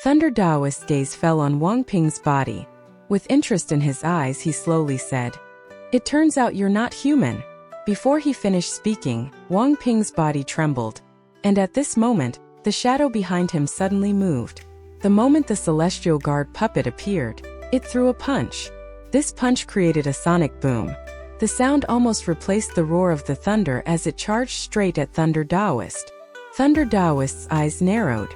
Thunder Daoist's gaze fell on Wang Ping's body. With interest in his eyes, he slowly said, "It turns out you're not human." Before he finished speaking, Wang Ping's body trembled. And at this moment, the shadow behind him suddenly moved. The moment the celestial guard puppet appeared, it threw a punch. This punch created a sonic boom. The sound almost replaced the roar of the thunder as it charged straight at Thunder Daoist. Thunder Daoist's eyes narrowed.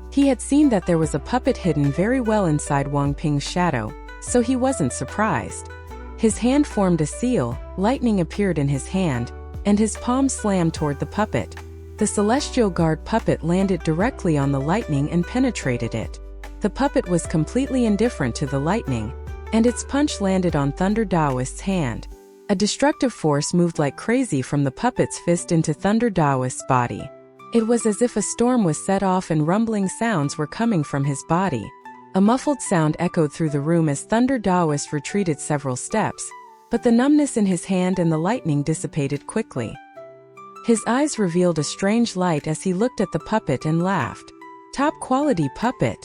He had seen that there was a puppet hidden very well inside Wang Ping's shadow, so he wasn't surprised. His hand formed a seal, lightning appeared in his hand, and his palm slammed toward the puppet. The celestial guard puppet landed directly on the lightning and penetrated it. The puppet was completely indifferent to the lightning, and its punch landed on Thunder Daoist's hand. A destructive force moved like crazy from the puppet's fist into Thunder Daoist's body. It was as if a storm was set off and rumbling sounds were coming from his body. A muffled sound echoed through the room as Thunder Daoist retreated several steps, but the numbness in his hand and the lightning dissipated quickly. His eyes revealed a strange light as he looked at the puppet and laughed. "Top-quality puppet."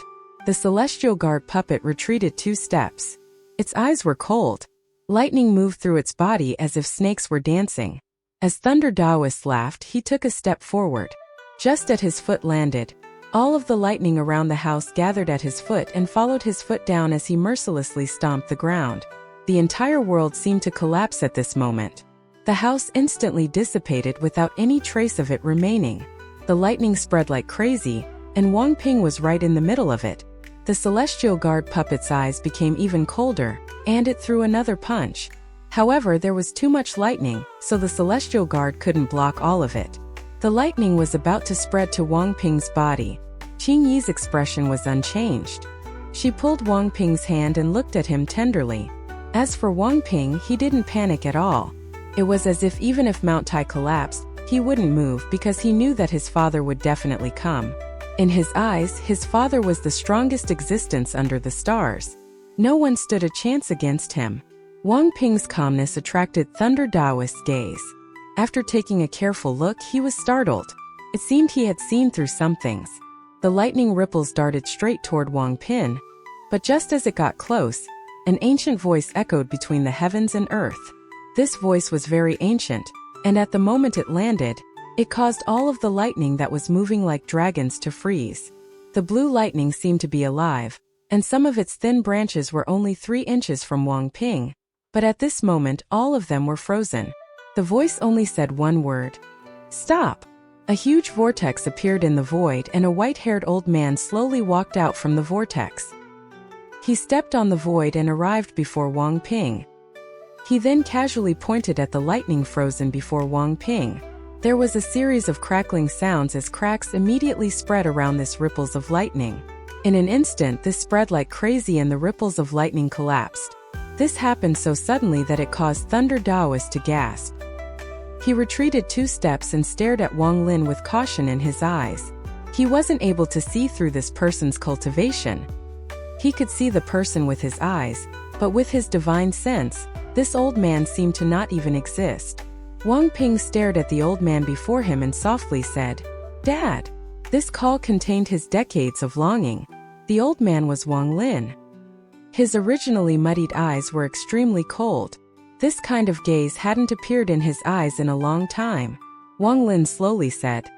The celestial guard puppet retreated 2 steps. Its eyes were cold. Lightning moved through its body as if snakes were dancing. As Thunder Daoist laughed, he took a step forward. Just as his foot landed, all of the lightning around the house gathered at his foot and followed his foot down as he mercilessly stomped the ground. The entire world seemed to collapse at this moment. The house instantly dissipated without any trace of it remaining. The lightning spread like crazy, and Wang Ping was right in the middle of it. The celestial guard puppet's eyes became even colder, and it threw another punch. However, there was too much lightning, so the celestial guard couldn't block all of it. The lightning was about to spread to Wang Ping's body. Qing Yi's expression was unchanged. She pulled Wang Ping's hand and looked at him tenderly. As for Wang Ping, he didn't panic at all. It was as if even if Mount Tai collapsed, he wouldn't move because he knew that his father would definitely come. In his eyes, his father was the strongest existence under the stars. No one stood a chance against him. Wang Ping's calmness attracted Thunder Daoist's gaze. After taking a careful look, he was startled. It seemed he had seen through some things. The lightning ripples darted straight toward Wang Ping, but just as it got close, an ancient voice echoed between the heavens and earth. This voice was very ancient, and at the moment it landed, it caused all of the lightning that was moving like dragons to freeze. The blue lightning seemed to be alive, and some of its thin branches were only 3 inches from Wang Ping, but at this moment all of them were frozen. The voice only said one word: "Stop!" A huge vortex appeared in the void and a white-haired old man slowly walked out from the vortex. He stepped on the void and arrived before Wang Ping. He then casually pointed at the lightning frozen before Wang Ping. There was a series of crackling sounds as cracks immediately spread around this ripples of lightning. In an instant, this spread like crazy and the ripples of lightning collapsed. This happened so suddenly that it caused Thunder Daoist to gasp. He retreated 2 steps and stared at Wang Lin with caution in his eyes. He wasn't able to see through this person's cultivation. He could see the person with his eyes, but with his divine sense, this old man seemed to not even exist. Wang Ping stared at the old man before him and softly said, "Dad." This call contained his decades of longing. The old man was Wang Lin. His originally muddied eyes were extremely cold. This kind of gaze hadn't appeared in his eyes in a long time. Wang Lin slowly said,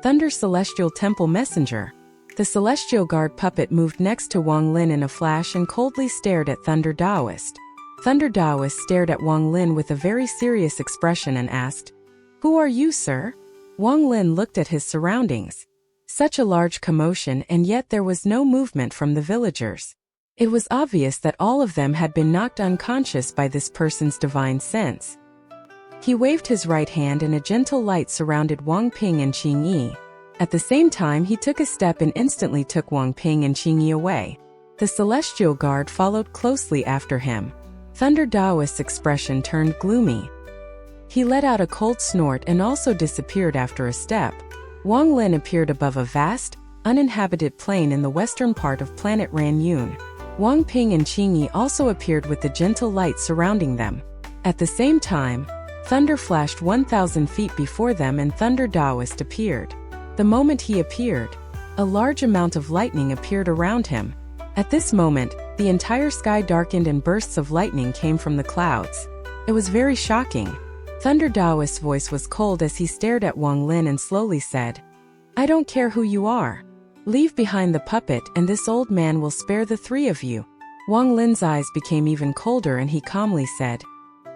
"Thunder Celestial Temple Messenger." The celestial guard puppet moved next to Wang Lin in a flash and coldly stared at Thunder Daoist. Thunder Daoist stared at Wang Lin with a very serious expression and asked, "Who are you, sir?" Wang Lin looked at his surroundings. Such a large commotion, and yet there was no movement from the villagers. It was obvious that all of them had been knocked unconscious by this person's divine sense. He waved his right hand and a gentle light surrounded Wang Ping and Qing Yi. At the same time, he took a step and instantly took Wang Ping and Qing Yi away. The celestial guard followed closely after him. Thunder Daoist's expression turned gloomy. He let out a cold snort and also disappeared after a step. Wang Lin appeared above a vast, uninhabited plain in the western part of planet Ranyun. Wang Ping and Qing Yi also appeared with the gentle light surrounding them. At the same time, thunder flashed 1,000 feet before them and Thunder Daoist appeared. The moment he appeared, A large amount of lightning appeared around him. At this moment, the entire sky darkened and bursts of lightning came from the clouds. It was very shocking. Thunder Taoist's voice was cold as he stared at Wang Lin and slowly said, "I don't care who you are. Leave behind the puppet and this old man will spare the three of you." Wang Lin's eyes became even colder and he calmly said,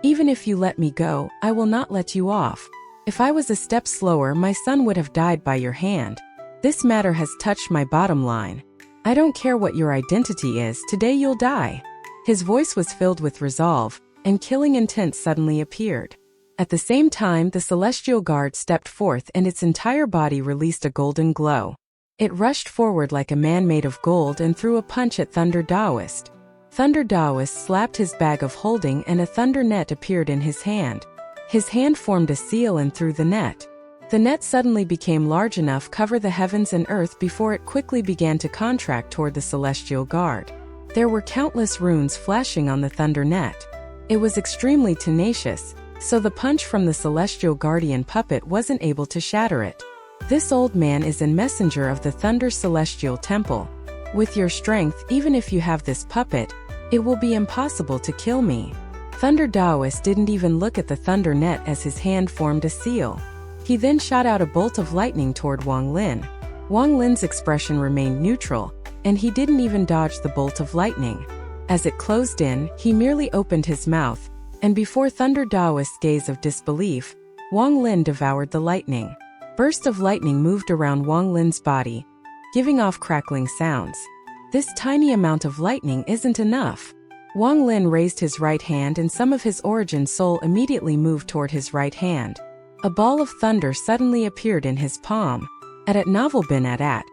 "Even if you let me go, I will not let you off. If I was a step slower, my son would have died by your hand. This matter has touched my bottom line. I don't care what your identity is, today you'll die." His voice was filled with resolve, and killing intent suddenly appeared. At the same time, the celestial guard stepped forth and its entire body released a golden glow. It rushed forward like a man made of gold and threw a punch at Thunder Taoist. Thunder Taoist slapped his bag of holding and a thunder net appeared in his hand. His hand formed a seal and threw the net. The net suddenly became large enough to cover the heavens and earth before it quickly began to contract toward the celestial guard. There were countless runes flashing on the thunder net. It was extremely tenacious, so the punch from the celestial guardian puppet wasn't able to shatter it. This old man is a messenger of the Thunder Celestial Temple. With your strength, even if you have this puppet, it will be impossible to kill me. Thunder Taoist didn't even look at the thunder net as his hand formed a seal. He then shot out a bolt of lightning toward Wang Lin. Wang Lin's expression remained neutral, and he didn't even dodge the bolt of lightning. As it closed in, he merely opened his mouth, and before Thunder Taoist's gaze of disbelief, Wang Lin devoured the lightning. Bursts of lightning moved around Wang Lin's body, giving off crackling sounds. This tiny amount of lightning isn't enough. Wang Lin raised his right hand and some of his origin soul immediately moved toward his right hand. A ball of thunder suddenly appeared in his palm. At novel bin at.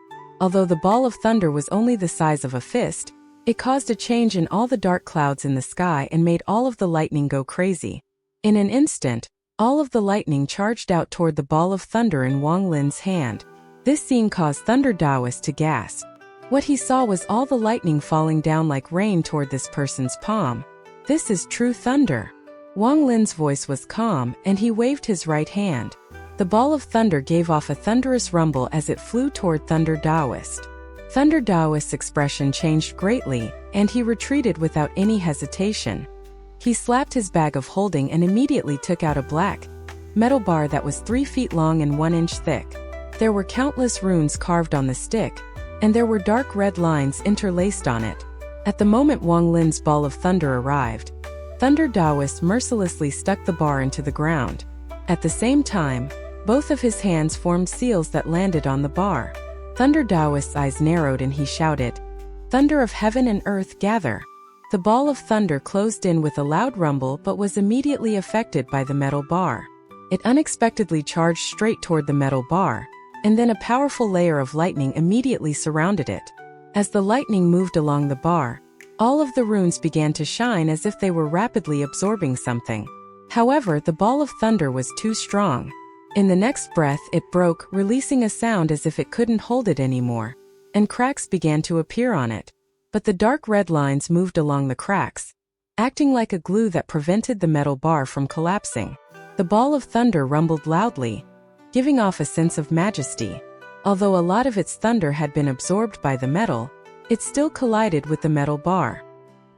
Although the ball of thunder was only the size of a fist, it caused a change in all the dark clouds in the sky and made all of the lightning go crazy. In an instant, all of the lightning charged out toward the ball of thunder in Wang Lin's hand. This scene caused Thunder Taoist to gasp. What he saw was all the lightning falling down like rain toward this person's palm. This is true thunder. Wang Lin's voice was calm, and he waved his right hand. The ball of thunder gave off a thunderous rumble as it flew toward Thunder Taoist. Thunder Taoist's expression changed greatly, and he retreated without any hesitation. He slapped his bag of holding and immediately took out a black metal bar that was 3 feet long and 1 inch thick. There were countless runes carved on the stick, and there were dark red lines interlaced on it. At the moment Wang Lin's ball of thunder arrived, Thunder Taoist mercilessly stuck the bar into the ground. At the same time, both of his hands formed seals that landed on the bar. Thunder Taoist's eyes narrowed and he shouted, "Thunder of heaven and earth, gather." The ball of thunder closed in with a loud rumble but was immediately affected by the metal bar. It unexpectedly charged straight toward the metal bar, and then a powerful layer of lightning immediately surrounded it. As the lightning moved along the bar, all of the runes began to shine as if they were rapidly absorbing something. However, the ball of thunder was too strong. In the next breath, it broke, releasing a sound as if it couldn't hold it anymore, and cracks began to appear on it. But the dark red lines moved along the cracks, acting like a glue that prevented the metal bar from collapsing. The ball of thunder rumbled loudly, giving off a sense of majesty. Although a lot of its thunder had been absorbed by the metal, it still collided with the metal bar.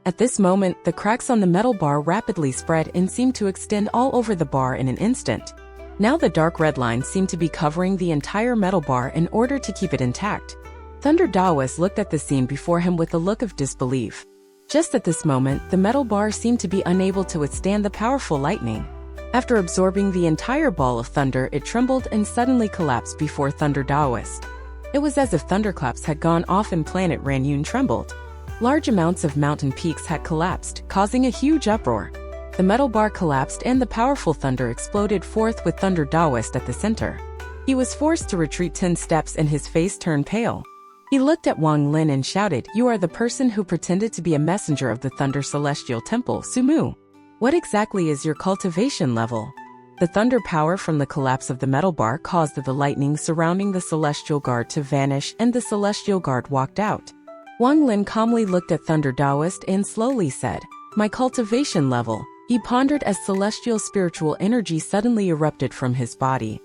At this moment, the cracks on the metal bar rapidly spread and seemed to extend all over the bar in an instant. Now the dark red lines seemed to be covering the entire metal bar in order to keep it intact. Thunder Taoist looked at the scene before him with a look of disbelief. Just at this moment, the metal bar seemed to be unable to withstand the powerful lightning. After absorbing the entire ball of thunder, it trembled and suddenly collapsed before Thunder Taoist. It was as if thunderclaps had gone off and planet Ranyun trembled. Large amounts of mountain peaks had collapsed, causing a huge uproar. The metal bar collapsed and the powerful thunder exploded forth with Thunder Taoist at the center. He was forced to retreat 10 steps and his face turned pale. He looked at Wang Lin and shouted, "You are the person who pretended to be a messenger of the Thunder Celestial Temple, Sumu. What exactly is your cultivation level?" The thunder power from the collapse of the metal bar caused the lightning surrounding the Celestial Guard to vanish and the Celestial Guard walked out. Wang Lin calmly looked at Thunder Taoist and slowly said, "My cultivation level." He pondered as celestial spiritual energy suddenly erupted from his body.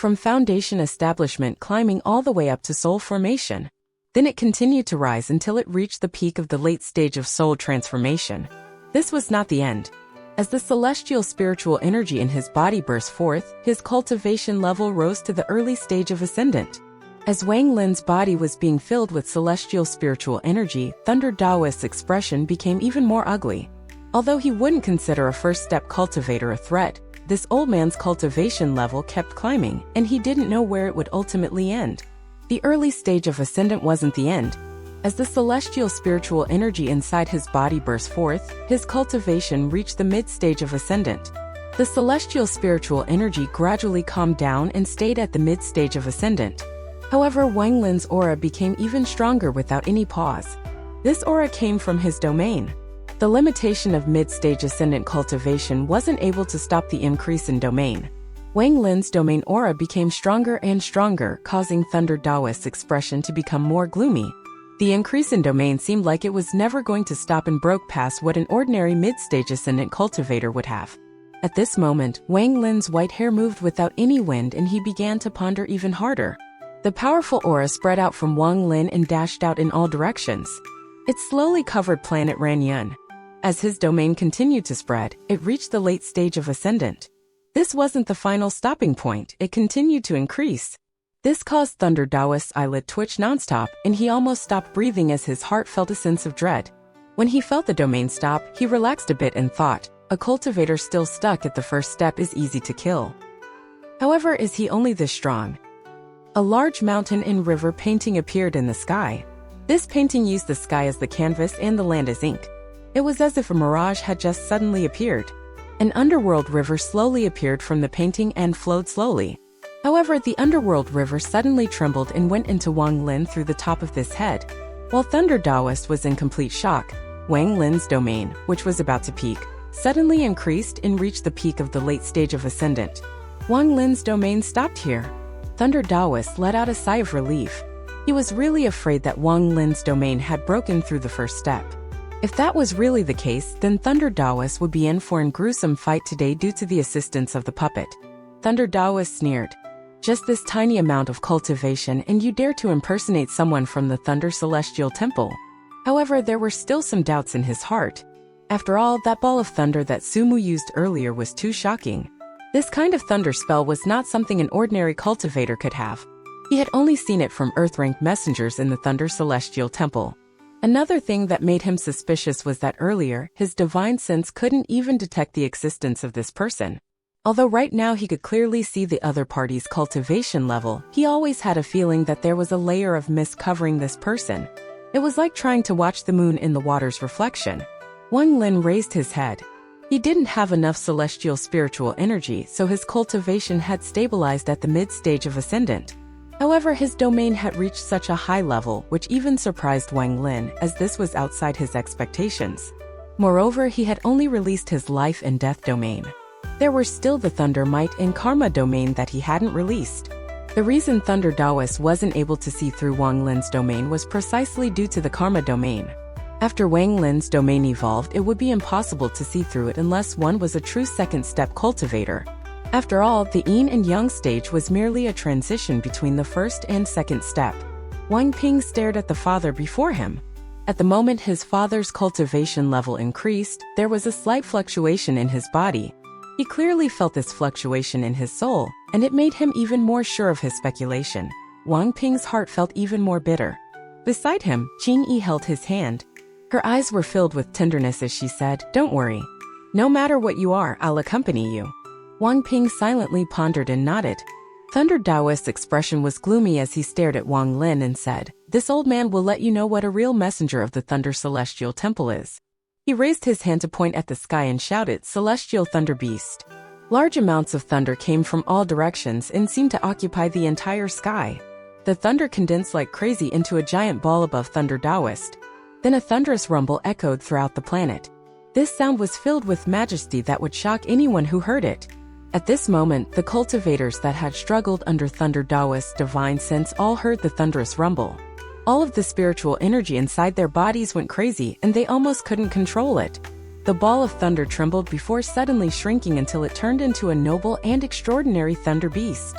from foundation establishment climbing all the way up to soul formation. Then it continued to rise until it reached the peak of the late stage of soul transformation. This was not the end. As the celestial spiritual energy in his body burst forth, his cultivation level rose to the early stage of ascendant. As Wang Lin's body was being filled with celestial spiritual energy, Thunder Taoist's expression became even more ugly. Although he wouldn't consider a first-step cultivator a threat, this old man's cultivation level kept climbing, and he didn't know where it would ultimately end. The early stage of ascendant wasn't the end. As the celestial spiritual energy inside his body burst forth, his cultivation reached the mid-stage of ascendant. The celestial spiritual energy gradually calmed down and stayed at the mid-stage of ascendant. However, Wang Lin's aura became even stronger without any pause. This aura came from his domain. The limitation of mid-stage ascendant cultivation wasn't able to stop the increase in domain. Wang Lin's domain aura became stronger and stronger, causing Thunder Taoist's expression to become more gloomy. The increase in domain seemed like it was never going to stop and broke past what an ordinary mid-stage ascendant cultivator would have. At this moment, Wang Lin's white hair moved without any wind and he began to ponder even harder. The powerful aura spread out from Wang Lin and dashed out in all directions. It slowly covered planet Ranyun. As his domain continued to spread, it reached the late stage of ascendant. This wasn't the final stopping point, it continued to increase. This caused Thunder Taoist's eyelid twitch nonstop, and he almost stopped breathing as his heart felt a sense of dread. When he felt the domain stop, he relaxed a bit and thought, a cultivator still stuck at the first step is easy to kill. However, is he only this strong? A large mountain and river painting appeared in the sky. This painting used the sky as the canvas and the land as ink. It was as if a mirage had just suddenly appeared. An underworld river slowly appeared from the painting and flowed slowly. However, the underworld river suddenly trembled and went into Wang Lin through the top of this head. While Thunder Taoist was in complete shock, Wang Lin's domain, which was about to peak, suddenly increased and reached the peak of the late stage of ascendant. Wang Lin's domain stopped here. Thunder Taoist let out a sigh of relief. He was really afraid that Wang Lin's domain had broken through the first step. If that was really the case, then Thunder Taoist would be in for a gruesome fight today due to the assistance of the puppet. Thunder Taoist sneered. Just this tiny amount of cultivation and you dare to impersonate someone from the Thunder Celestial Temple. However, there were still some doubts in his heart. After all, that ball of thunder that Sumu used earlier was too shocking. This kind of thunder spell was not something an ordinary cultivator could have. He had only seen it from Earth-ranked messengers in the Thunder Celestial Temple. Another thing that made him suspicious was that earlier, his divine sense couldn't even detect the existence of this person. Although right now he could clearly see the other party's cultivation level, he always had a feeling that there was a layer of mist covering this person. It was like trying to watch the moon in the water's reflection. Wang Lin raised his head. He didn't have enough celestial spiritual energy, so his cultivation had stabilized at the mid-stage of ascendant. However, his domain had reached such a high level, which even surprised Wang Lin, as this was outside his expectations. Moreover, he had only released his life and death domain. There were still the Thunder Might and Karma domain that he hadn't released. The reason Thunder Taoist wasn't able to see through Wang Lin's domain was precisely due to the Karma domain. After Wang Lin's domain evolved, it would be impossible to see through it unless one was a true second-step cultivator. After all, the yin and yang stage was merely a transition between the first and second step. Wang Ping stared at the father before him. At the moment his father's cultivation level increased, there was a slight fluctuation in his body. He clearly felt this fluctuation in his soul, and it made him even more sure of his speculation. Wang Ping's heart felt even more bitter. Beside him, Jing Yi held his hand. Her eyes were filled with tenderness as she said, "Don't worry. No matter what you are, I'll accompany you." Wang Ping silently pondered and nodded. Thunder Taoist's expression was gloomy as he stared at Wang Lin and said, "This old man will let you know what a real messenger of the Thunder Celestial Temple is." He raised his hand to point at the sky and shouted, "Celestial Thunder Beast." Large amounts of thunder came from all directions and seemed to occupy the entire sky. The thunder condensed like crazy into a giant ball above Thunder Taoist. Then a thunderous rumble echoed throughout the planet. This sound was filled with majesty that would shock anyone who heard it. At this moment, the cultivators that had struggled under Thunder Taoist's divine sense all heard the thunderous rumble. All of the spiritual energy inside their bodies went crazy and they almost couldn't control it. The ball of thunder trembled before suddenly shrinking until it turned into a noble and extraordinary thunder beast.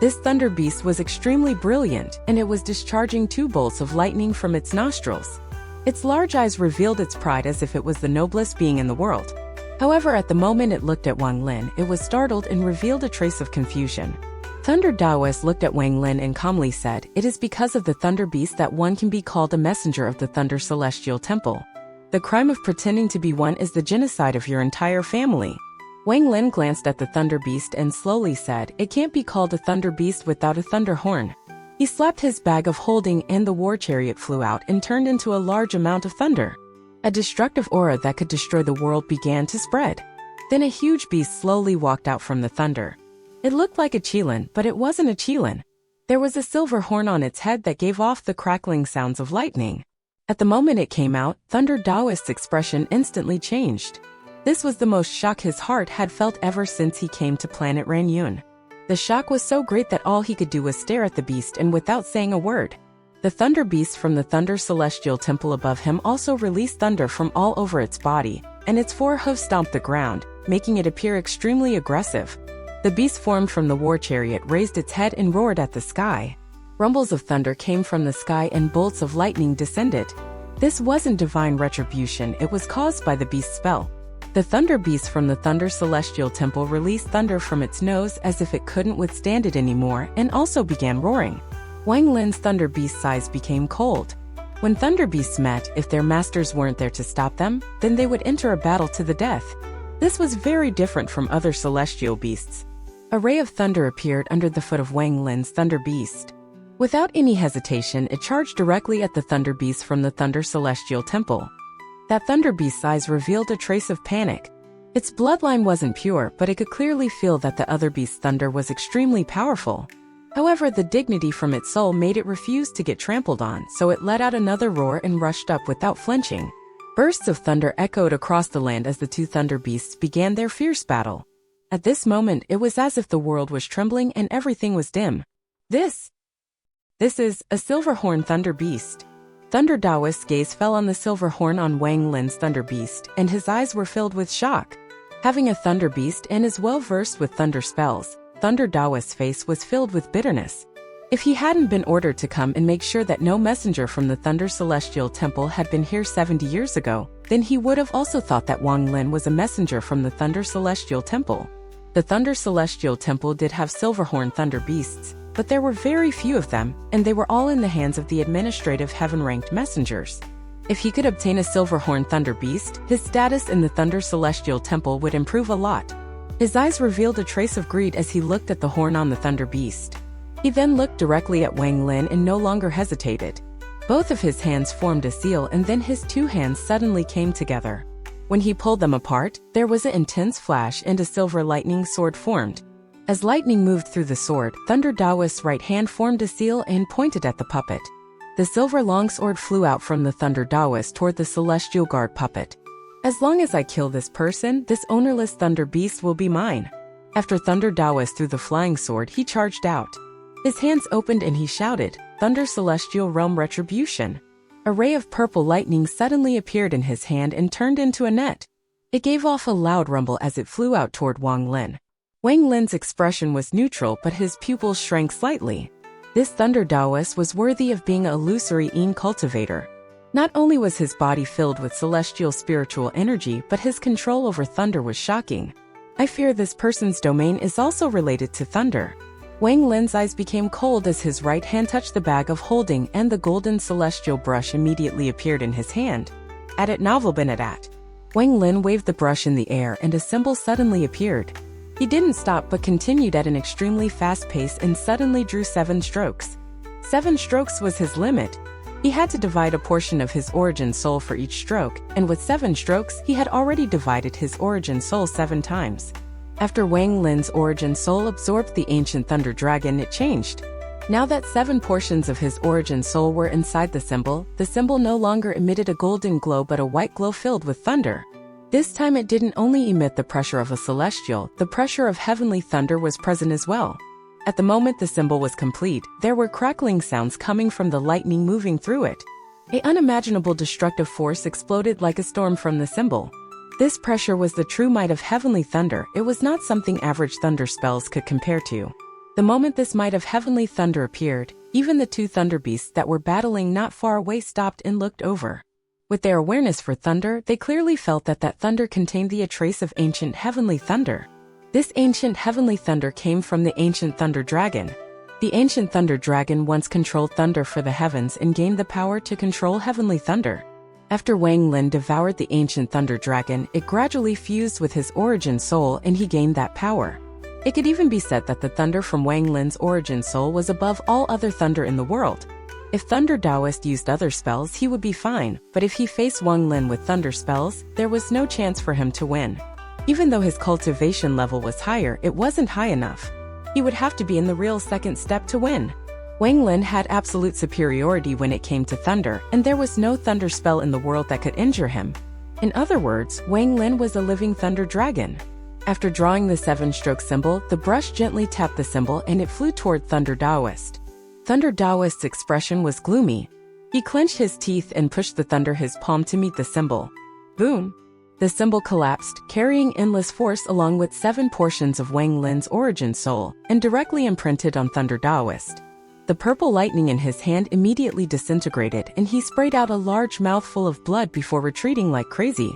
This thunder beast was extremely brilliant, and it was discharging 2 bolts of lightning from its nostrils. Its large eyes revealed its pride as if it was the noblest being in the world. However, at the moment it looked at Wang Lin, it was startled and revealed a trace of confusion. Thunder Taoist looked at Wang Lin and calmly said, "It is because of the thunder beast that one can be called a messenger of the Thunder Celestial Temple. The crime of pretending to be one is the genocide of your entire family." Wang Lin glanced at the thunder beast and slowly said, "It can't be called a thunder beast without a thunder horn." He slapped his bag of holding and the war chariot flew out and turned into a large amount of thunder. A destructive aura that could destroy the world began to spread. Then a huge beast slowly walked out from the thunder. It looked like a XIAN, but it wasn't a XIAN. There was a silver horn on its head that gave off the crackling sounds of lightning. At the moment it came out, Thunder Taoist's expression instantly changed. This was the most shock his heart had felt ever since he came to planet Ranyun. The shock was so great that all he could do was stare at the beast and without saying a word. The thunder beast from the Thunder Celestial Temple above him also released thunder from all over its body, and its 4 hooves stomped the ground, making it appear extremely aggressive. The beast formed from the war chariot raised its head and roared at the sky. Rumbles of thunder came from the sky and bolts of lightning descended. This wasn't divine retribution, it was caused by the beast's spell. The thunder beast from the Thunder Celestial Temple released thunder from its nose as if it couldn't withstand it anymore and also began roaring. Wang Lin's thunder beast's eyes became cold. When thunder beasts met, if their masters weren't there to stop them, then they would enter a battle to the death. This was very different from other celestial beasts. A ray of thunder appeared under the foot of Wang Lin's thunder beast. Without any hesitation, it charged directly at the thunder beast from the Thunder Celestial Temple. That thunder beast's eyes revealed a trace of panic. Its bloodline wasn't pure, but it could clearly feel that the other beast's thunder was extremely powerful. However, the dignity from its soul made it refuse to get trampled on, so it let out another roar and rushed up without flinching. Bursts of thunder echoed across the land as the 2 thunder beasts began their fierce battle. At this moment, it was as if the world was trembling and everything was dim. This is a silver horn thunder beast. Thunder Taoist's gaze fell on the silver horn on Wang Lin's thunder beast, and his eyes were filled with shock. Having a thunder beast and as well versed with thunder spells, Thunder Taoist's face was filled with bitterness. If he hadn't been ordered to come and make sure that no messenger from the Thunder Celestial Temple had been here 70 years ago, then he would have also thought that Wang Lin was a messenger from the Thunder Celestial Temple. The Thunder Celestial Temple did have silverhorn thunder beasts, but there were very few of them, and they were all in the hands of the administrative heaven-ranked messengers. If he could obtain a silverhorn thunder beast, his status in the Thunder Celestial Temple would improve a lot. His eyes revealed a trace of greed as he looked at the horn on the thunder beast. He then looked directly at Wang Lin and no longer hesitated. Both of his hands formed a seal and then his 2 hands suddenly came together. When he pulled them apart, there was an intense flash and a silver lightning sword formed. As lightning moved through the sword, Thunder Taoist's right hand formed a seal and pointed at the puppet. The silver longsword flew out from the Thunder Taoist toward the Celestial Guard puppet. "As long as I kill this person, this ownerless thunder beast will be mine." After Thunder Taoist threw the flying sword, he charged out. His hands opened and he shouted, "Thunder Celestial Realm Retribution." A ray of purple lightning suddenly appeared in his hand and turned into a net. It gave off a loud rumble as it flew out toward Wang Lin. Wang Lin's expression was neutral, but his pupils shrank slightly. This Thunder Taoist was worthy of being a illusory Yin cultivator. Not only was his body filled with celestial spiritual energy, but his control over thunder was shocking. I fear this person's domain is also related to thunder. Wang Lin's eyes became cold as his right hand touched the bag of holding and the golden celestial brush immediately appeared in his hand. At it Novelbenadat. Wang Lin waved the brush in the air and a symbol suddenly appeared. He didn't stop but continued at an extremely fast pace and suddenly drew 7 strokes. 7 strokes was his limit. He had to divide a portion of his origin soul for each stroke, and with 7 strokes, he had already divided his origin soul 7 times. After Wang Lin's origin soul absorbed the ancient thunder dragon, it changed. Now that 7 portions of his origin soul were inside the symbol no longer emitted a golden glow but a white glow filled with thunder. This time it didn't only emit the pressure of a celestial, the pressure of heavenly thunder was present as well. At the moment the symbol was complete, there were crackling sounds coming from the lightning moving through it. An unimaginable destructive force exploded like a storm from the symbol. This pressure was the true might of heavenly thunder, it was not something average thunder spells could compare to. The moment this might of heavenly thunder appeared, even the two thunder beasts that were battling not far away stopped and looked over. With their awareness for thunder, they clearly felt that that thunder contained the trace of ancient heavenly thunder. This ancient heavenly thunder came from the ancient thunder dragon. The ancient thunder dragon once controlled thunder for the heavens and gained the power to control heavenly thunder. After Wang Lin devoured the ancient thunder dragon, it gradually fused with his origin soul and he gained that power. It could even be said that the thunder from Wang Lin's origin soul was above all other thunder in the world. If Thunder Taoist used other spells, he would be fine, but if he faced Wang Lin with thunder spells, there was no chance for him to win. Even though his cultivation level was higher, it wasn't high enough. He would have to be in the real second step to win. Wang Lin had absolute superiority when it came to thunder, and there was no thunder spell in the world that could injure him. In other words, Wang Lin was a living thunder dragon. After drawing the 7-stroke symbol, the brush gently tapped the symbol and it flew toward Thunder Taoist. Thunder Taoist's expression was gloomy. He clenched his teeth and pushed the thunder his palm to meet the symbol. Boom! The symbol collapsed, carrying endless force along with 7 portions of Wang Lin's origin soul, and directly imprinted on Thunder Taoist. The purple lightning in his hand immediately disintegrated and he sprayed out a large mouthful of blood before retreating like crazy.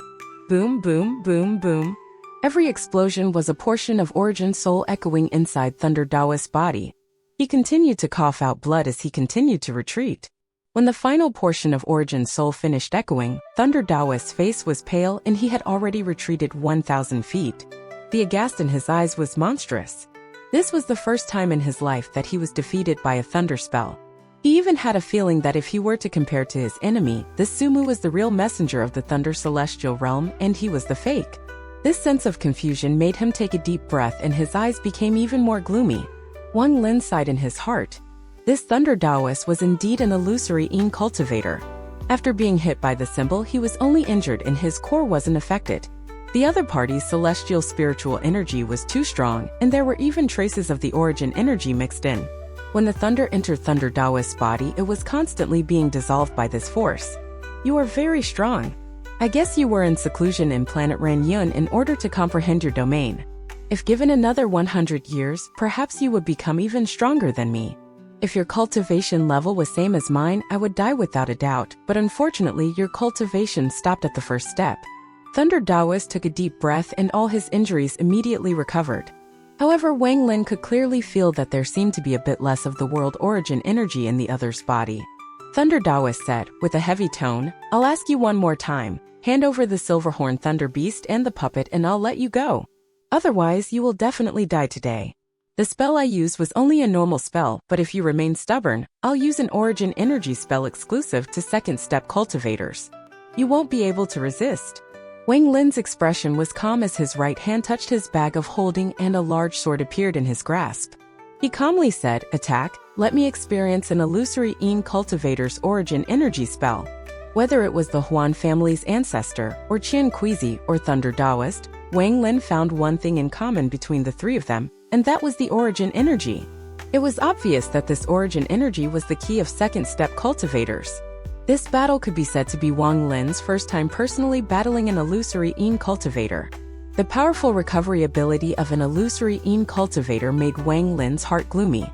Boom, boom, boom, boom. Every explosion was a portion of origin soul echoing inside Thunder Taoist's body. He continued to cough out blood as he continued to retreat. When the final portion of origin soul finished echoing, Thunder Taoist's face was pale and he had already retreated 1,000 feet. The aghast in his eyes was monstrous. This was the first time in his life that he was defeated by a thunder spell. He even had a feeling that if he were to compare to his enemy, this Sumu was the real messenger of the Thunder Celestial Realm and he was the fake. This sense of confusion made him take a deep breath and his eyes became even more gloomy. Wang Lin sighed in his heart. This Thunder Taoist was indeed an illusory Yin cultivator. After being hit by the symbol, he was only injured and his core wasn't affected. The other party's celestial spiritual energy was too strong, and there were even traces of the origin energy mixed in. When the thunder entered Thunder Taoist's body, it was constantly being dissolved by this force. You are very strong. I guess you were in seclusion in planet Renyun in order to comprehend your domain. If given another 100 years, perhaps you would become even stronger than me. If your cultivation level was same as mine, I would die without a doubt, but unfortunately your cultivation stopped at the first step. Thunder Taoist took a deep breath and all his injuries immediately recovered. However, Wang Lin could clearly feel that there seemed to be a bit less of the world origin energy in the other's body. Thunder Taoist said, with a heavy tone, "I'll ask you one more time. Hand over the Silverhorn Thunder Beast and the puppet and I'll let you go. Otherwise, you will definitely die today. The spell I used was only a normal spell, but if you remain stubborn, I'll use an origin energy spell exclusive to second-step cultivators. You won't be able to resist." Wang Lin's expression was calm as his right hand touched his bag of holding and a large sword appeared in his grasp. He calmly said, "Attack, let me experience an illusory Yin cultivator's origin energy spell." Whether it was the Huan family's ancestor, or Qian Kuizi, or Thunder Taoist, Wang Lin found one thing in common between the three of them, and that was the origin energy. It was obvious that this origin energy was the key of second-step cultivators. This battle could be said to be Wang Lin's first time personally battling an illusory Yin cultivator. The powerful recovery ability of an illusory Yin cultivator made Wang Lin's heart gloomy.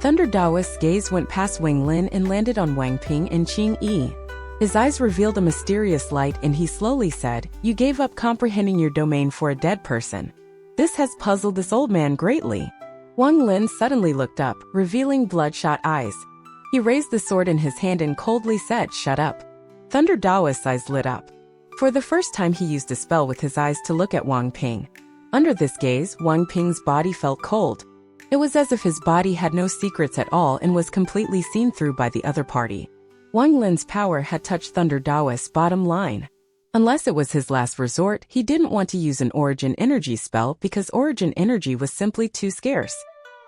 Thunder Taoist's gaze went past Wang Lin and landed on Wang Ping and Qing Yi. His eyes revealed a mysterious light and he slowly said, "You gave up comprehending your domain for a dead person. This has puzzled this old man greatly." Wang Lin suddenly looked up, revealing bloodshot eyes. He raised the sword in his hand and coldly said, "Shut up." Thunder Taoist's eyes lit up. For the first time he used a spell with his eyes to look at Wang Ping. Under this gaze, Wang Ping's body felt cold. It was as if his body had no secrets at all and was completely seen through by the other party. Wang Lin's power had touched Thunder Taoist's bottom line. Unless it was his last resort, he didn't want to use an origin energy spell because origin energy was simply too scarce.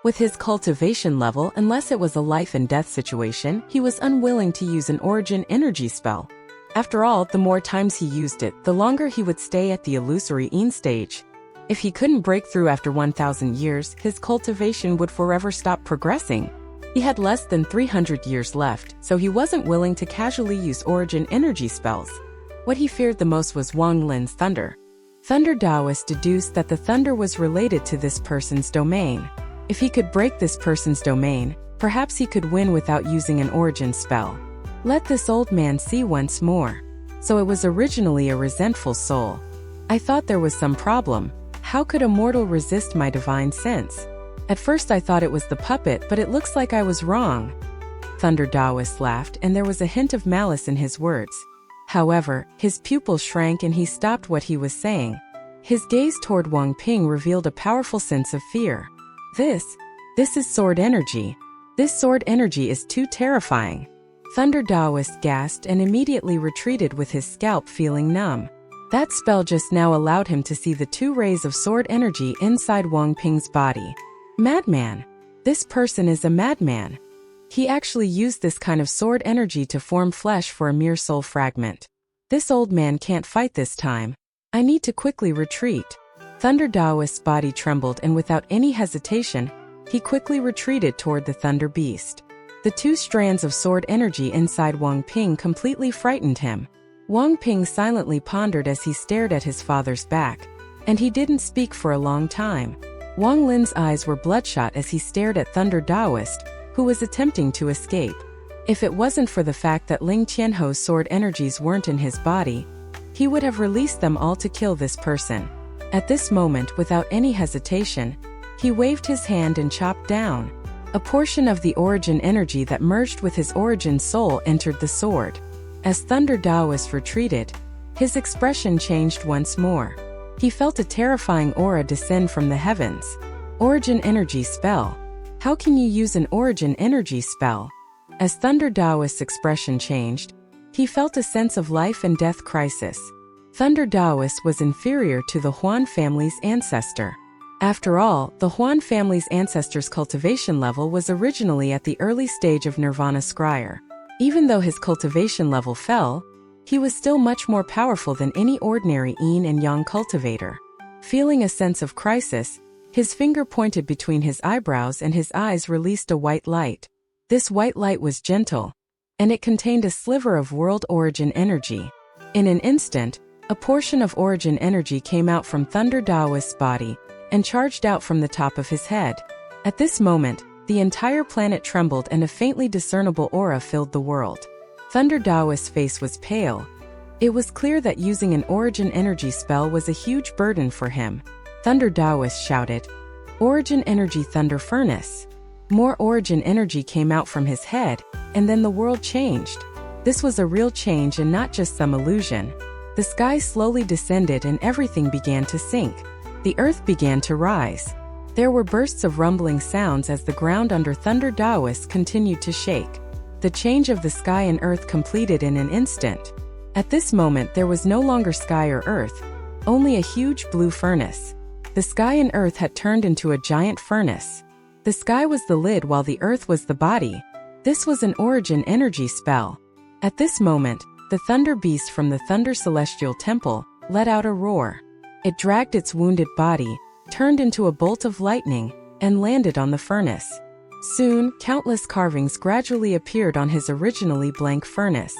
With his cultivation level, unless it was a life and death situation, he was unwilling to use an origin energy spell. After all, the more times he used it, the longer he would stay at the illusory Yin stage. If he couldn't break through after 1,000 years, his cultivation would forever stop progressing. He had less than 300 years left, so he wasn't willing to casually use origin energy spells. What he feared the most was Wang Lin's thunder. Thunder Taoist deduced that the thunder was related to this person's domain. If he could break this person's domain, perhaps he could win without using an origin spell. Let this old man see once more. So it was originally a resentful soul. I thought there was some problem. How could a mortal resist my divine sense? At first I thought it was the puppet, but it looks like I was wrong. Thunder Taoist laughed, and there was a hint of malice in his words. However, his pupils shrank and he stopped what he was saying. His gaze toward Wang Ping revealed a powerful sense of fear. This is sword energy. This sword energy is too terrifying. Thunder Taoist gasped and immediately retreated with his scalp feeling numb. That spell just now allowed him to see the 2 rays of sword energy inside Wang Ping's body. Madman! This person is a madman. He actually used this kind of sword energy to form flesh for a mere soul fragment. This old man can't fight this time. I need to quickly retreat. Thunder Taoist's body trembled, and without any hesitation, he quickly retreated toward the Thunder Beast. The 2 strands of sword energy inside Wang Ping completely frightened him. Wang Ping silently pondered as he stared at his father's back, and he didn't speak for a long time. Wang Lin's eyes were bloodshot as he stared at Thunder Taoist, who was attempting to escape. If it wasn't for the fact that Ling Qianho's sword energies weren't in his body, he would have released them all to kill this person. At this moment, without any hesitation, he waved his hand and chopped down. A portion of the origin energy that merged with his origin soul entered the sword. As Thunder Taoist retreated, his expression changed once more. He felt a terrifying aura descend from the heavens. Origin energy spell. How can you use an origin energy spell? As Thunder Taoist's expression changed, he felt a sense of life and death crisis. Thunder Taoist was inferior to the Huan family's ancestor. After all, the Huan family's ancestor's cultivation level was originally at the early stage of Nirvana Scryer. Even though his cultivation level fell, he was still much more powerful than any ordinary yin and yang cultivator. Feeling a sense of crisis, his finger pointed between his eyebrows and his eyes released a white light. This white light was gentle, and it contained a sliver of world origin energy. In an instant, a portion of origin energy came out from Thunder Taoist's body and charged out from the top of his head. At this moment, the entire planet trembled and a faintly discernible aura filled the world. Thunder Taoist's face was pale. It was clear that using an origin energy spell was a huge burden for him. Thunder Taoist shouted, "Origin energy thunder furnace." More origin energy came out from his head, and then the world changed. This was a real change and not just some illusion. The sky slowly descended and everything began to sink. The earth began to rise. There were bursts of rumbling sounds as the ground under Thunder Taoist continued to shake. The change of the sky and earth completed in an instant. At this moment there was no longer sky or earth, only a huge blue furnace. The sky and earth had turned into a giant furnace. The sky was the lid while the earth was the body. This was an origin energy spell. At this moment, the Thunder Beast from the Thunder Celestial Temple let out a roar. It dragged its wounded body, turned into a bolt of lightning, and landed on the furnace. Soon, countless carvings gradually appeared on his originally blank furnace.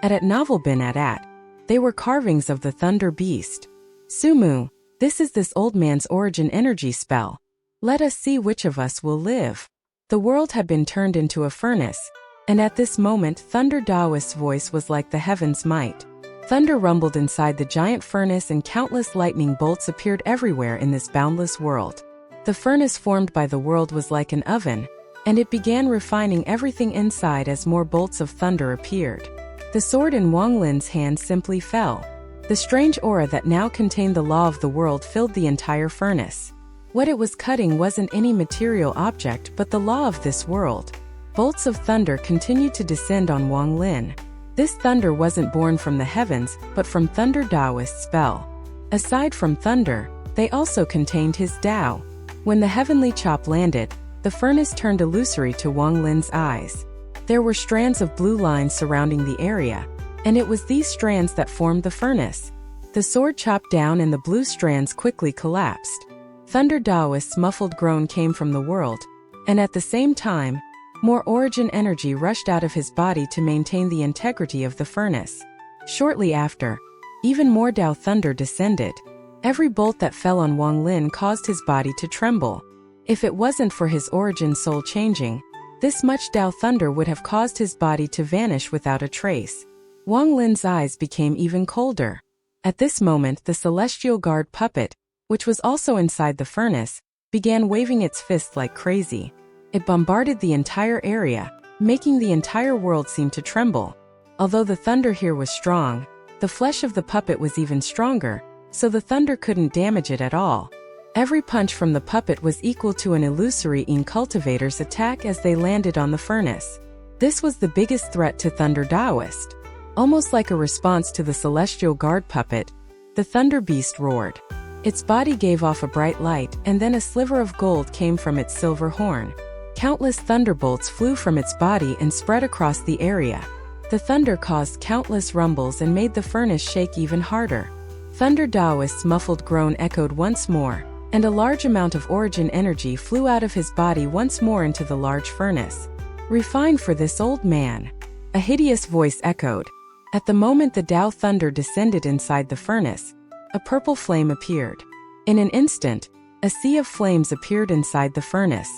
At Novel Bin at. They were carvings of the Thunder Beast. Sumu, this is this old man's origin energy spell. Let us see which of us will live. The world had been turned into a furnace, and at this moment Thunder Taoist's voice was like the heaven's might. Thunder rumbled inside the giant furnace and countless lightning bolts appeared everywhere in this boundless world. The furnace formed by the world was like an oven, and it began refining everything inside as more bolts of thunder appeared. The sword in Wang Lin's hand simply fell. The strange aura that now contained the law of the world filled the entire furnace. What it was cutting wasn't any material object but the law of this world. Bolts of thunder continued to descend on Wang Lin. This thunder wasn't born from the heavens, but from Thunder Taoist's spell. Aside from thunder, they also contained his Tao. When the heavenly chop landed, the furnace turned illusory to Wang Lin's eyes. There were strands of blue lines surrounding the area, and it was these strands that formed the furnace. The sword chopped down and the blue strands quickly collapsed. Thunder Taoist's muffled groan came from the world, and at the same time, more origin energy rushed out of his body to maintain the integrity of the furnace. Shortly after, even more Tao thunder descended. Every bolt that fell on Wang Lin caused his body to tremble. If it wasn't for his origin soul changing, this much Tao thunder would have caused his body to vanish without a trace. Wang Lin's eyes became even colder. At this moment the celestial guard puppet, which was also inside the furnace, began waving its fist like crazy. It bombarded the entire area, making the entire world seem to tremble. Although the thunder here was strong, the flesh of the puppet was even stronger, so the thunder couldn't damage it at all. Every punch from the puppet was equal to an illusory in cultivator's attack as they landed on the furnace. This was the biggest threat to Thunder Taoist. Almost like a response to the celestial guard puppet, the Thunder Beast roared. Its body gave off a bright light, and then a sliver of gold came from its silver horn. Countless thunderbolts flew from its body and spread across the area. The thunder caused countless rumbles and made the furnace shake even harder. Thunder Taoist's muffled groan echoed once more, and a large amount of origin energy flew out of his body once more into the large furnace. "Refined for this old man," a hideous voice echoed. At the moment the Tao thunder descended inside the furnace, a purple flame appeared. In an instant, a sea of flames appeared inside the furnace.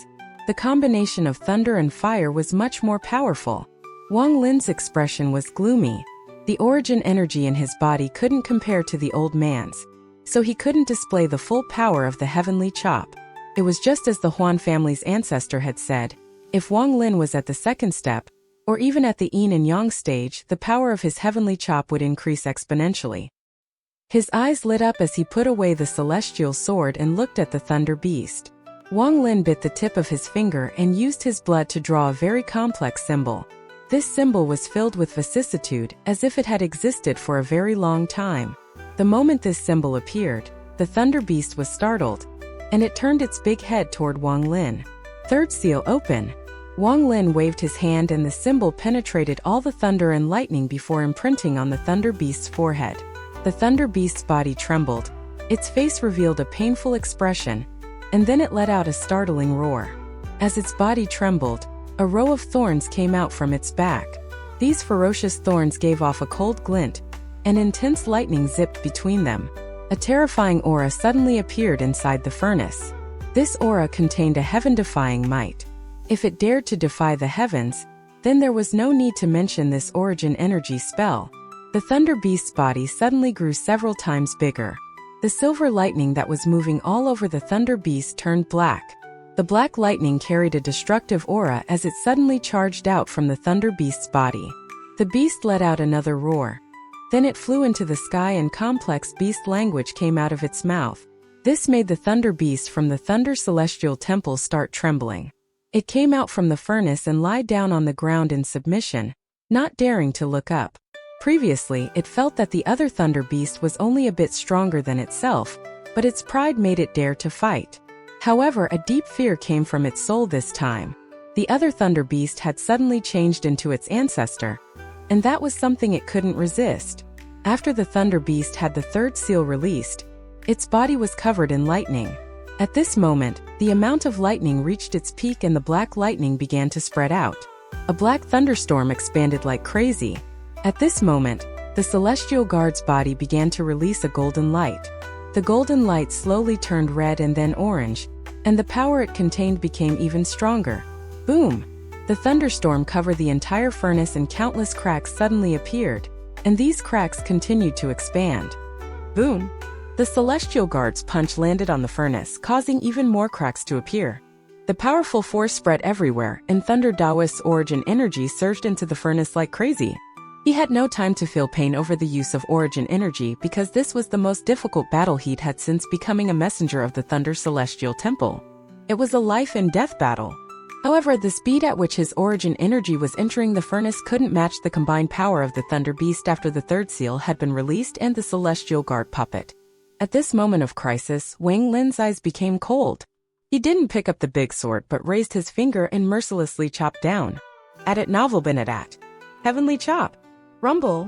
The combination of thunder and fire was much more powerful. Wang Lin's expression was gloomy. The origin energy in his body couldn't compare to the old man's, so he couldn't display the full power of the heavenly chop. It was just as the Huan family's ancestor had said. If Wang Lin was at the second step, or even at the yin and yang stage, the power of his heavenly chop would increase exponentially. His eyes lit up as he put away the celestial sword and looked at the Thunder Beast. Wang Lin bit the tip of his finger and used his blood to draw a very complex symbol. This symbol was filled with vicissitude, as if it had existed for a very long time. The moment this symbol appeared, the Thunder Beast was startled, and it turned its big head toward Wang Lin. "Third seal open." Wang Lin waved his hand and the symbol penetrated all the thunder and lightning before imprinting on the Thunder Beast's forehead. The Thunder Beast's body trembled. Its face revealed a painful expression, and then it let out a startling roar. As its body trembled, a row of thorns came out from its back. These ferocious thorns gave off a cold glint, and intense lightning zipped between them. A terrifying aura suddenly appeared inside the furnace. This aura contained a heaven-defying might. If it dared to defy the heavens, then there was no need to mention this origin energy spell. The Thunder Beast's body suddenly grew several times bigger. The silver lightning that was moving all over the Thunder Beast turned black. The black lightning carried a destructive aura as it suddenly charged out from the Thunder Beast's body. The beast let out another roar. Then it flew into the sky and complex beast language came out of its mouth. This made the Thunder Beast from the Thunder Celestial Temple start trembling. It came out from the furnace and lied down on the ground in submission, not daring to look up. Previously, it felt that the other Thunder Beast was only a bit stronger than itself, but its pride made it dare to fight. However, a deep fear came from its soul this time. The other Thunder Beast had suddenly changed into its ancestor, and that was something it couldn't resist. After the Thunder Beast had the third seal released, its body was covered in lightning. At this moment, the amount of lightning reached its peak and the black lightning began to spread out. A black thunderstorm expanded like crazy. At this moment, the Celestial Guard's body began to release a golden light. The golden light slowly turned red and then orange, and the power it contained became even stronger. Boom! The thunderstorm covered the entire furnace and countless cracks suddenly appeared, and these cracks continued to expand. Boom! The Celestial Guard's punch landed on the furnace, causing even more cracks to appear. The powerful force spread everywhere, and Thunder Taoist's origin energy surged into the furnace like crazy. He had no time to feel pain over the use of origin energy because this was the most difficult battle he'd had since becoming a messenger of the Thunder Celestial Temple. It was a life and death battle. However, the speed at which his origin energy was entering the furnace couldn't match the combined power of the Thunder Beast after the third seal had been released and the Celestial Guard puppet. At this moment of crisis, Wang Lin's eyes became cold. He didn't pick up the big sword but raised his finger and mercilessly chopped down. At it novel been at. Heavenly chop. Rumble.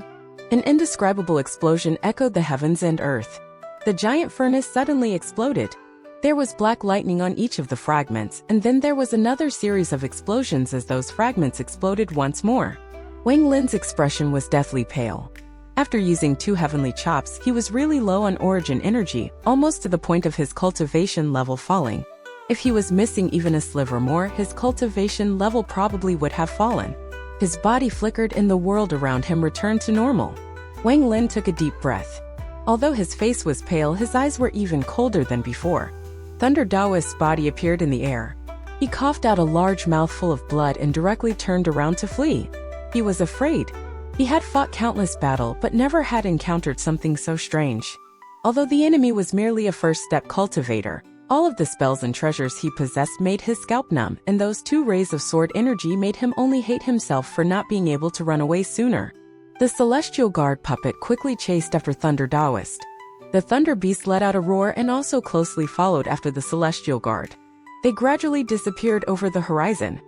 An indescribable explosion echoed the heavens and earth. The giant furnace suddenly exploded. There was black lightning on each of the fragments, and then there was another series of explosions as those fragments exploded once more. Wang Lin's expression was deathly pale. After using 2 heavenly chops, he was really low on origin energy, almost to the point of his cultivation level falling. If he was missing even a sliver more, his cultivation level probably would have fallen. His body flickered and the world around him returned to normal. Wang Lin took a deep breath. Although his face was pale, his eyes were even colder than before. Thunder Daoist's body appeared in the air. He coughed out a large mouthful of blood and directly turned around to flee. He was afraid. He had fought countless battles but never had encountered something so strange. Although the enemy was merely a first-step cultivator, all of the spells and treasures he possessed made his scalp numb, and those 2 rays of sword energy made him only hate himself for not being able to run away sooner. The Celestial Guard puppet quickly chased after Thunder Daoist. The Thunder Beast let out a roar and also closely followed after the Celestial Guard. They gradually disappeared over the horizon.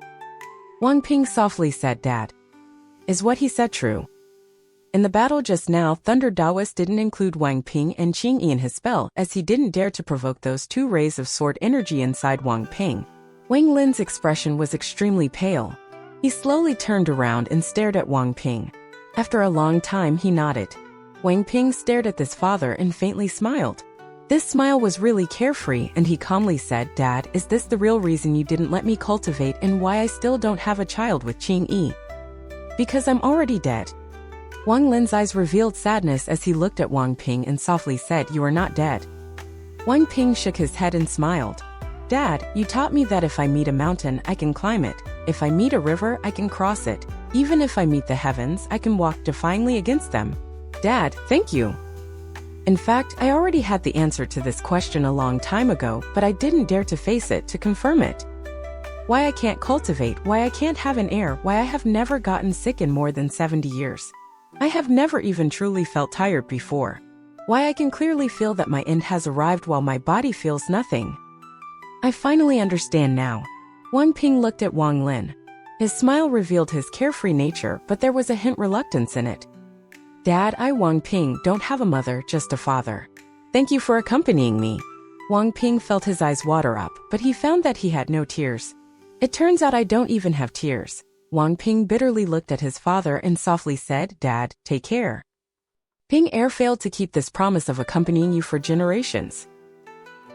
Wang Ping softly said, "Dad, is what he said true?" In the battle just now, Thunder Daoist didn't include Wang Ping and Qingyi in his spell, as he didn't dare to provoke those 2 rays of sword energy inside Wang Ping. Wang Lin's expression was extremely pale. He slowly turned around and stared at Wang Ping. After a long time, he nodded. Wang Ping stared at his father and faintly smiled. This smile was really carefree, and he calmly said, "Dad, is this the real reason you didn't let me cultivate and why I still don't have a child with Qingyi?" "Because I'm already dead." Wang Lin's eyes revealed sadness as he looked at Wang Ping and softly said, "You are not dead." Wang Ping shook his head and smiled. "Dad, you taught me that if I meet a mountain, I can climb it. If I meet a river, I can cross it. Even if I meet the heavens, I can walk defiantly against them." "Dad, thank you." In fact, I already had the answer to this question a long time ago, but I didn't dare to face it to confirm it. Why I can't cultivate, why I can't have an heir, why I have never gotten sick in more than 70 years. I have never even truly felt tired before. Why I can clearly feel that my end has arrived while my body feels nothing. I finally understand now. Wang Ping looked at Wang Lin. His smile revealed his carefree nature, but there was a hint reluctance in it. "Dad, I, Wang Ping, don't have a mother, just a father. Thank you for accompanying me." Wang Ping felt his eyes water up, but he found that he had no tears. "It turns out I don't even have tears." Wang Ping bitterly looked at his father and softly said, "Dad, take care. Ping Air failed to keep this promise of accompanying you for generations."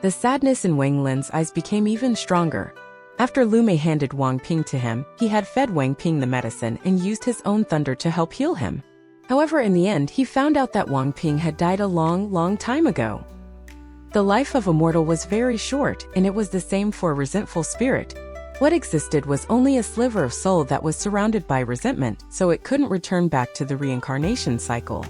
The sadness in Wang Lin's eyes became even stronger. After Lu Mei handed Wang Ping to him, he had fed Wang Ping the medicine and used his own thunder to help heal him. However, in the end, he found out that Wang Ping had died a long time ago. The life of a mortal was very short, and it was the same for a resentful spirit. What existed was only a sliver of soul that was surrounded by resentment, so it couldn't return back to the reincarnation cycle.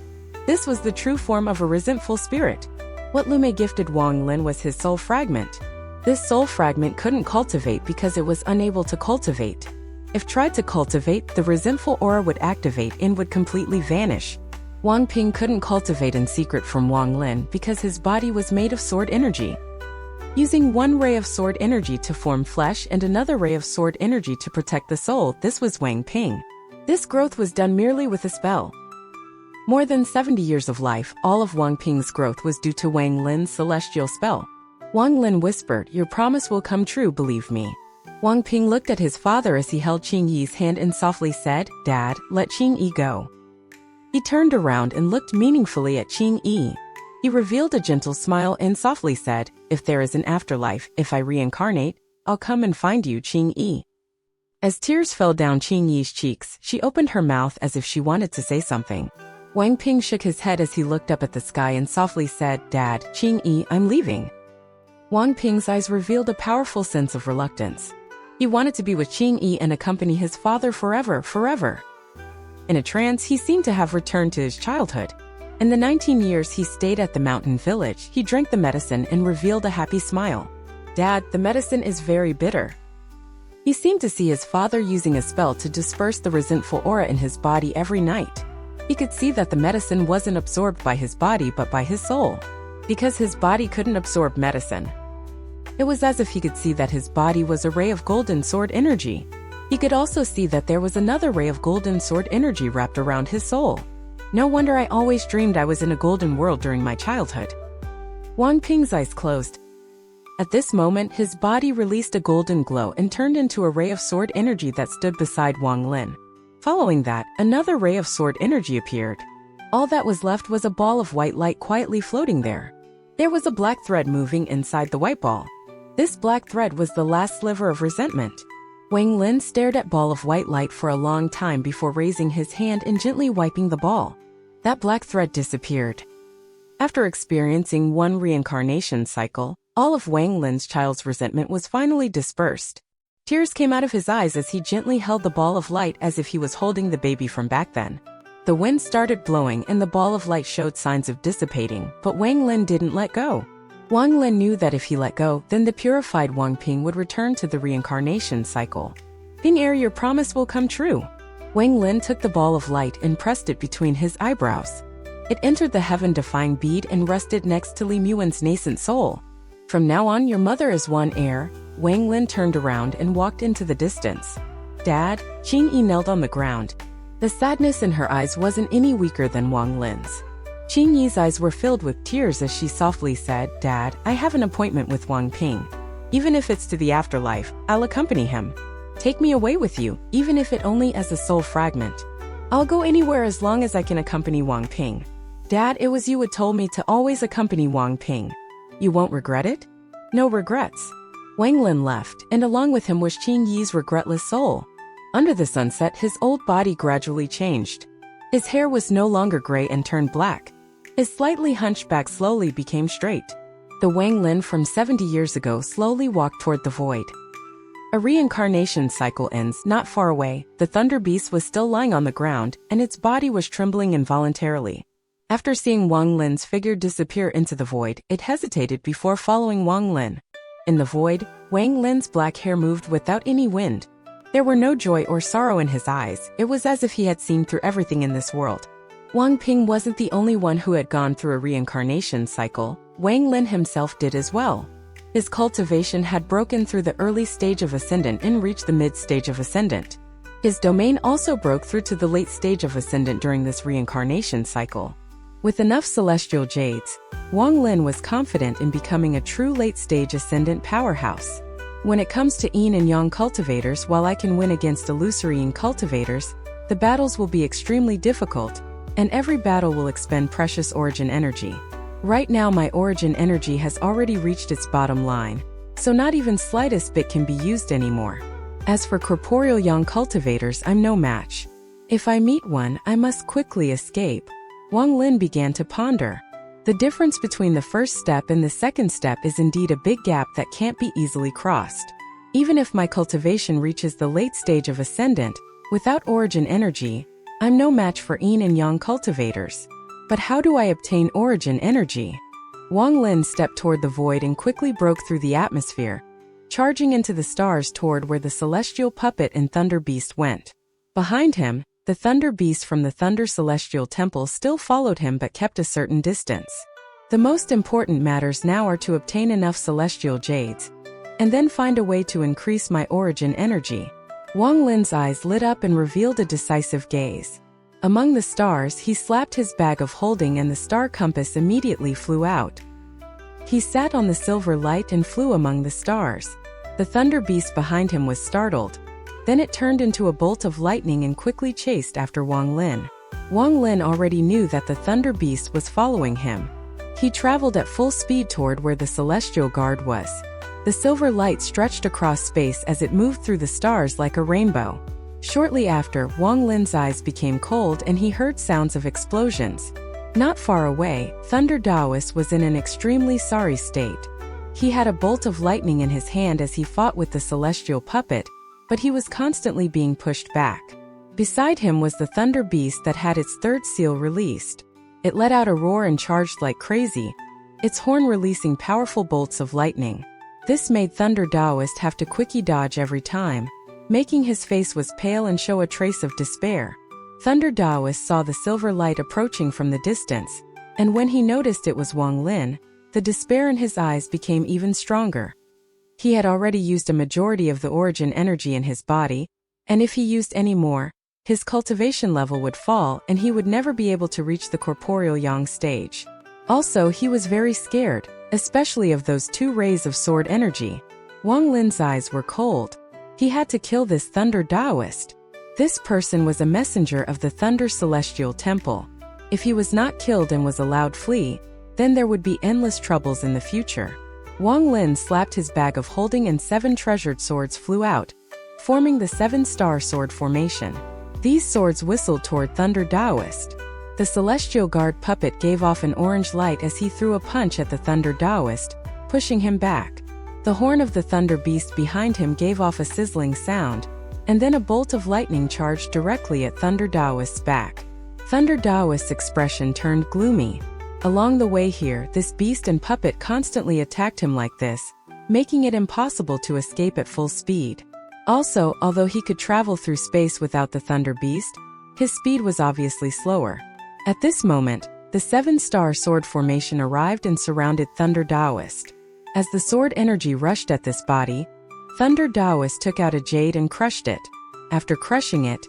This was the true form of a resentful spirit. What Lu Mei gifted Wang Lin was his soul fragment. This soul fragment couldn't cultivate because it was unable to cultivate. If tried to cultivate, the resentful aura would activate and would completely vanish. Wang Ping couldn't cultivate in secret from Wang Lin because his body was made of sword energy. Using 1 ray of sword energy to form flesh and another ray of sword energy to protect the soul, this was Wang Ping. This growth was done merely with a spell. More than 70 years of life, all of Wang Ping's growth was due to Wang Lin's celestial spell. Wang Lin whispered, "Your promise will come true, believe me." Wang Ping looked at his father as he held Qingyi's hand and softly said, "Dad, let Qingyi go." He turned around and looked meaningfully at Qingyi. He revealed a gentle smile and softly said, "If there is an afterlife, if I reincarnate, I'll come and find you, Qingyi." As tears fell down Qingyi's cheeks, she opened her mouth as if she wanted to say something. Wang Ping shook his head as he looked up at the sky and softly said, "Dad, Qingyi, I'm leaving." Wang Ping's eyes revealed a powerful sense of reluctance. He wanted to be with Qingyi and accompany his father forever. In a trance, he seemed to have returned to his childhood. In the 19 years he stayed at the mountain village, he drank the medicine and revealed a happy smile. "Dad, the medicine is very bitter." He seemed to see his father using a spell to disperse the resentful aura in his body every night. He could see that the medicine wasn't absorbed by his body but by his soul. Because his body couldn't absorb medicine. It was as if he could see that his body was a ray of golden sword energy. He could also see that there was another ray of golden sword energy wrapped around his soul. No wonder I always dreamed I was in a golden world during my childhood. Wang Ping's eyes closed. At this moment, his body released a golden glow and turned into a ray of sword energy that stood beside Wang Lin. Following that, another ray of sword energy appeared. All that was left was a ball of white light quietly floating there. There was a black thread moving inside the white ball. This black thread was the last sliver of resentment. Wang Lin stared at ball of white light for a long time before raising his hand and gently wiping the ball. That black thread disappeared. After experiencing one reincarnation cycle, all of Wang Lin's child's resentment was finally dispersed. Tears came out of his eyes as he gently held the ball of light as if he was holding the baby from back then. The wind started blowing and the ball of light showed signs of dissipating, but Wang Lin didn't let go. Wang Lin knew that if he let go, then the purified Wang Ping would return to the reincarnation cycle. Ping heir, your promise will come true. Wang Lin took the ball of light and pressed it between his eyebrows. It entered the heaven-defying bead and rested next to Li Muan's nascent soul. From now on, your mother is one heir. Wang Lin turned around and walked into the distance. Dad, Qing Yi knelt on the ground. The sadness in her eyes wasn't any weaker than Wang Lin's. Qing Yi's eyes were filled with tears as she softly said, Dad, I have an appointment with Wang Ping. Even if it's to the afterlife, I'll accompany him. Take me away with you, even if it only as a soul fragment. I'll go anywhere as long as I can accompany Wang Ping. Dad, it was you who told me to always accompany Wang Ping. You won't regret it? No regrets. Wang Lin left, and along with him was Qing Yi's regretless soul. Under the sunset, his old body gradually changed. His hair was no longer gray and turned black. His slightly hunched back slowly became straight. The Wang Lin from 70 years ago slowly walked toward the void. A reincarnation cycle ends not far away. The Thunder Beast was still lying on the ground, and its body was trembling involuntarily. After seeing Wang Lin's figure disappear into the void, it hesitated before following Wang Lin. In the void, Wang Lin's black hair moved without any wind. There were no joy or sorrow in his eyes. It was as if he had seen through everything in this world. Wang Ping wasn't the only one who had gone through a reincarnation cycle. Wang Lin himself did as well. His cultivation had broken through the early stage of Ascendant and reached the mid-stage of Ascendant. His domain also broke through to the late stage of Ascendant during this reincarnation cycle. With enough celestial jades, Wang Lin was confident in becoming a true late-stage Ascendant powerhouse. When it comes to Yin and Yang cultivators, while I can win against illusory Yin cultivators, the battles will be extremely difficult, and every battle will expend precious origin energy. Right now my origin energy has already reached its bottom line, so not even slightest bit can be used anymore. As for corporeal Yang cultivators, I'm no match. If I meet one, I must quickly escape. Wang Lin began to ponder. The difference between the first step and the second step is indeed a big gap that can't be easily crossed. Even if my cultivation reaches the late stage of Ascendant, without origin energy, I'm no match for Yin and Yang cultivators. But how do I obtain origin energy? Wang Lin stepped toward the void and quickly broke through the atmosphere, charging into the stars toward where the celestial puppet and Thunder Beast went. Behind him, the Thunder Beast from the Thunder Celestial Temple still followed him but kept a certain distance. The most important matters now are to obtain enough celestial jades, and then find a way to increase my origin energy. Wang Lin's eyes lit up and revealed a decisive gaze. Among the stars, he slapped his bag of holding and the star compass immediately flew out. He sat on the silver light and flew among the stars. The Thunder Beast behind him was startled. Then it turned into a bolt of lightning and quickly chased after Wang Lin. Wang Lin already knew that the Thunder Beast was following him. He traveled at full speed toward where the Celestial Guard was. The silver light stretched across space as it moved through the stars like a rainbow. Shortly after, Wang Lin's eyes became cold and he heard sounds of explosions. Not far away, Thunder Taoist was in an extremely sorry state. He had a bolt of lightning in his hand as he fought with the celestial puppet, but he was constantly being pushed back. Beside him was the Thunder Beast that had its third seal released. It let out a roar and charged like crazy, its horn releasing powerful bolts of lightning. This made Thunder Taoist have to quickly dodge every time, making his face was pale and show a trace of despair. Thunder Taoist saw the silver light approaching from the distance, and when he noticed it was Wang Lin, the despair in his eyes became even stronger. He had already used a majority of the origin energy in his body, and if he used any more, his cultivation level would fall and he would never be able to reach the corporeal Yang stage. Also, he was very scared, especially of those two rays of sword energy. Wang Lin's eyes were cold. He had to kill this Thunder Taoist. This person was a messenger of the Thunder Celestial Temple. If he was not killed and was allowed flee, then there would be endless troubles in the future. Wang Lin slapped his bag of holding and 7 treasured swords flew out, forming the 7-star sword formation. These swords whistled toward Thunder Taoist. The Celestial Guard puppet gave off an orange light as he threw a punch at the Thunder Taoist, pushing him back. The horn of the Thunder Beast behind him gave off a sizzling sound, and then a bolt of lightning charged directly at Thunder Taoist's back. Thunder Taoist's expression turned gloomy. Along the way here, this beast and puppet constantly attacked him like this, making it impossible to escape at full speed. Also, although he could travel through space without the Thunder Beast, his speed was obviously slower. At this moment, the 7-star sword formation arrived and surrounded Thunder Taoist. As the sword energy rushed at this body, Thunder Taoist took out a jade and crushed it. After crushing it,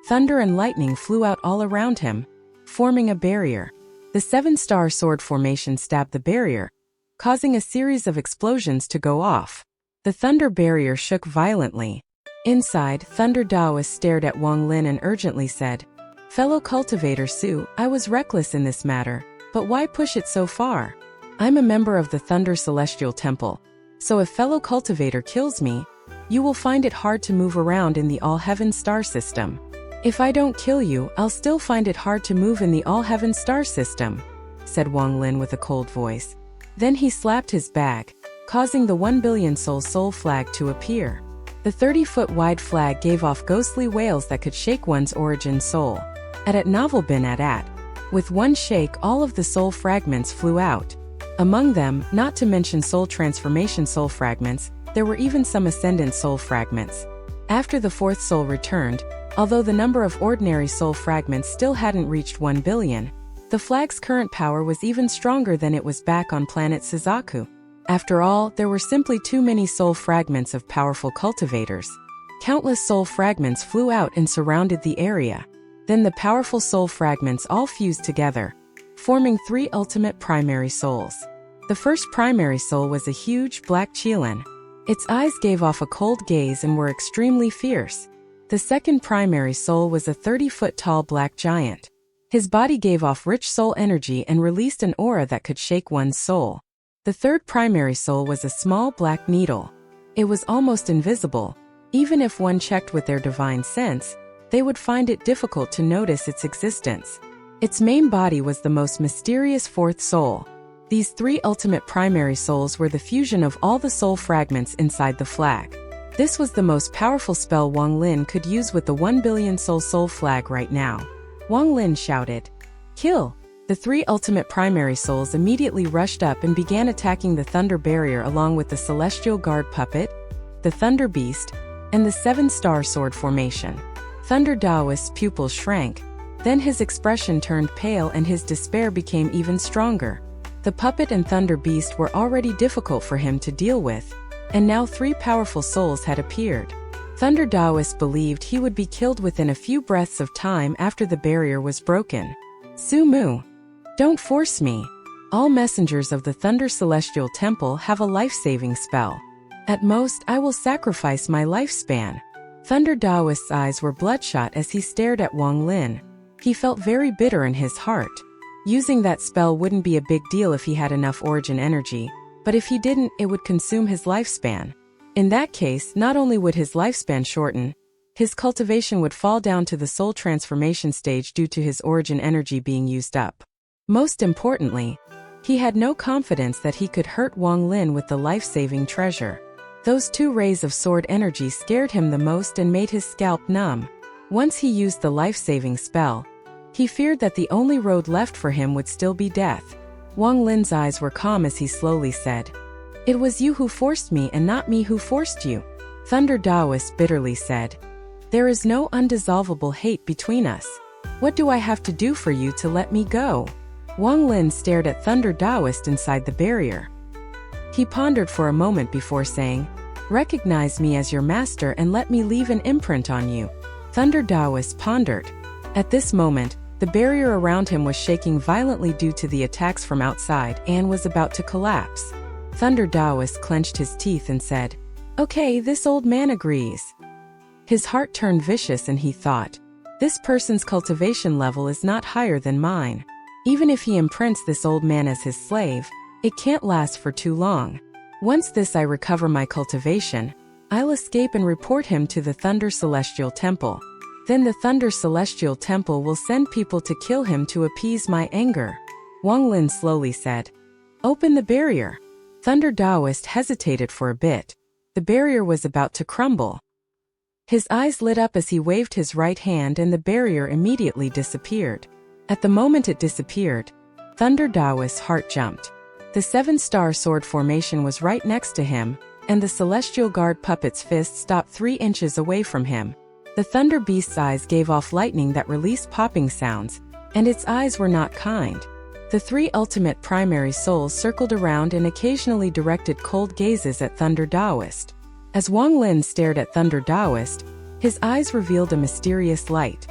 thunder and lightning flew out all around him, forming a barrier. The 7-star sword formation stabbed the barrier, causing a series of explosions to go off. The thunder barrier shook violently. Inside, Thunder Taoist stared at Wang Lin and urgently said, "Fellow cultivator Su, I was reckless in this matter, but why push it so far? I'm a member of the Thunder Celestial Temple, so if fellow cultivator kills me, you will find it hard to move around in the All-Heaven star system. If I don't kill you, I'll still find it hard to move in the All-Heaven star system," said Wang Lin with a cold voice. Then he slapped his bag, causing the 1 billion soul flag to appear. The 30-foot wide flag gave off ghostly wails that could shake one's origin soul. At novel bin at. With one shake, all of the soul fragments flew out. Among them, not to mention soul transformation soul fragments, there were even some ascendant soul fragments. After the 4th soul returned, although the number of ordinary soul fragments still hadn't reached 1 billion, the flag's current power was even stronger than it was back on planet Suzaku. After all, there were simply too many soul fragments of powerful cultivators. Countless soul fragments flew out and surrounded the area. Then the powerful soul fragments all fused together, forming 3 ultimate primary souls. The first primary soul was a huge black XIAN. Its eyes gave off a cold gaze and were extremely fierce. The second primary soul was a 30-foot tall black giant. His body gave off rich soul energy and released an aura that could shake one's soul. The third primary soul was a small black needle. It was almost invisible. Even if one checked with their divine sense, they would find it difficult to notice its existence. Its main body was the most mysterious 4th soul. These 3 ultimate primary souls were the fusion of all the soul fragments inside the flag. This was the most powerful spell Wang Lin could use with the 1 billion soul flag right now. Wang Lin shouted, "Kill!" The 3 ultimate primary souls immediately rushed up and began attacking the thunder barrier along with the Celestial Guard puppet, the Thunder Beast, and the 7-star sword formation. Thunder Taoist's pupils shrank. Then his expression turned pale and his despair became even stronger. The puppet and Thunder Beast were already difficult for him to deal with, and now 3 powerful souls had appeared. Thunder Taoist believed he would be killed within a few breaths of time after the barrier was broken. "Su Mu, don't force me. All messengers of the Thunder Celestial Temple have a life-saving spell. At most, I will sacrifice my lifespan." Thunder Taoist's eyes were bloodshot as he stared at Wang Lin. He felt very bitter in his heart. Using that spell wouldn't be a big deal if he had enough origin energy, but if he didn't, it would consume his lifespan. In that case, not only would his lifespan shorten, his cultivation would fall down to the soul transformation stage due to his origin energy being used up. Most importantly, he had no confidence that he could hurt Wang Lin with the life-saving treasure. Those 2 rays of sword energy scared him the most and made his scalp numb. Once he used the life-saving spell, he feared that the only road left for him would still be death. Wang Lin's eyes were calm as he slowly said, "It was you who forced me and not me who forced you." Thunder Taoist bitterly said, "There is no undissolvable hate between us. What do I have to do for you to let me go?" Wang Lin stared at Thunder Taoist inside the barrier. He pondered for a moment before saying, "Recognize me as your master and let me leave an imprint on you." Thunder Taoist pondered. At this moment, the barrier around him was shaking violently due to the attacks from outside and was about to collapse. Thunder Taoist clenched his teeth and said, "Okay, this old man agrees." His heart turned vicious and he thought, "This person's cultivation level is not higher than mine. Even if he imprints this old man as his slave, it can't last for too long." Once I recover my cultivation, I'll escape and report him to the Thunder Celestial Temple. Then the Thunder Celestial Temple will send people to kill him to appease my anger. Wang Lin slowly said. Open the barrier. Thunder Taoist hesitated for a bit. The barrier was about to crumble. His eyes lit up as he waved his right hand and the barrier immediately disappeared. At the moment it disappeared, Thunder Taoist's heart jumped. The 7-star sword formation was right next to him, and the Celestial Guard puppet's fist stopped 3 inches away from him. The Thunder Beast's eyes gave off lightning that released popping sounds, and its eyes were not kind. The 3 ultimate primary souls circled around and occasionally directed cold gazes at Thunder Taoist. As Wang Lin stared at Thunder Taoist, his eyes revealed a mysterious light.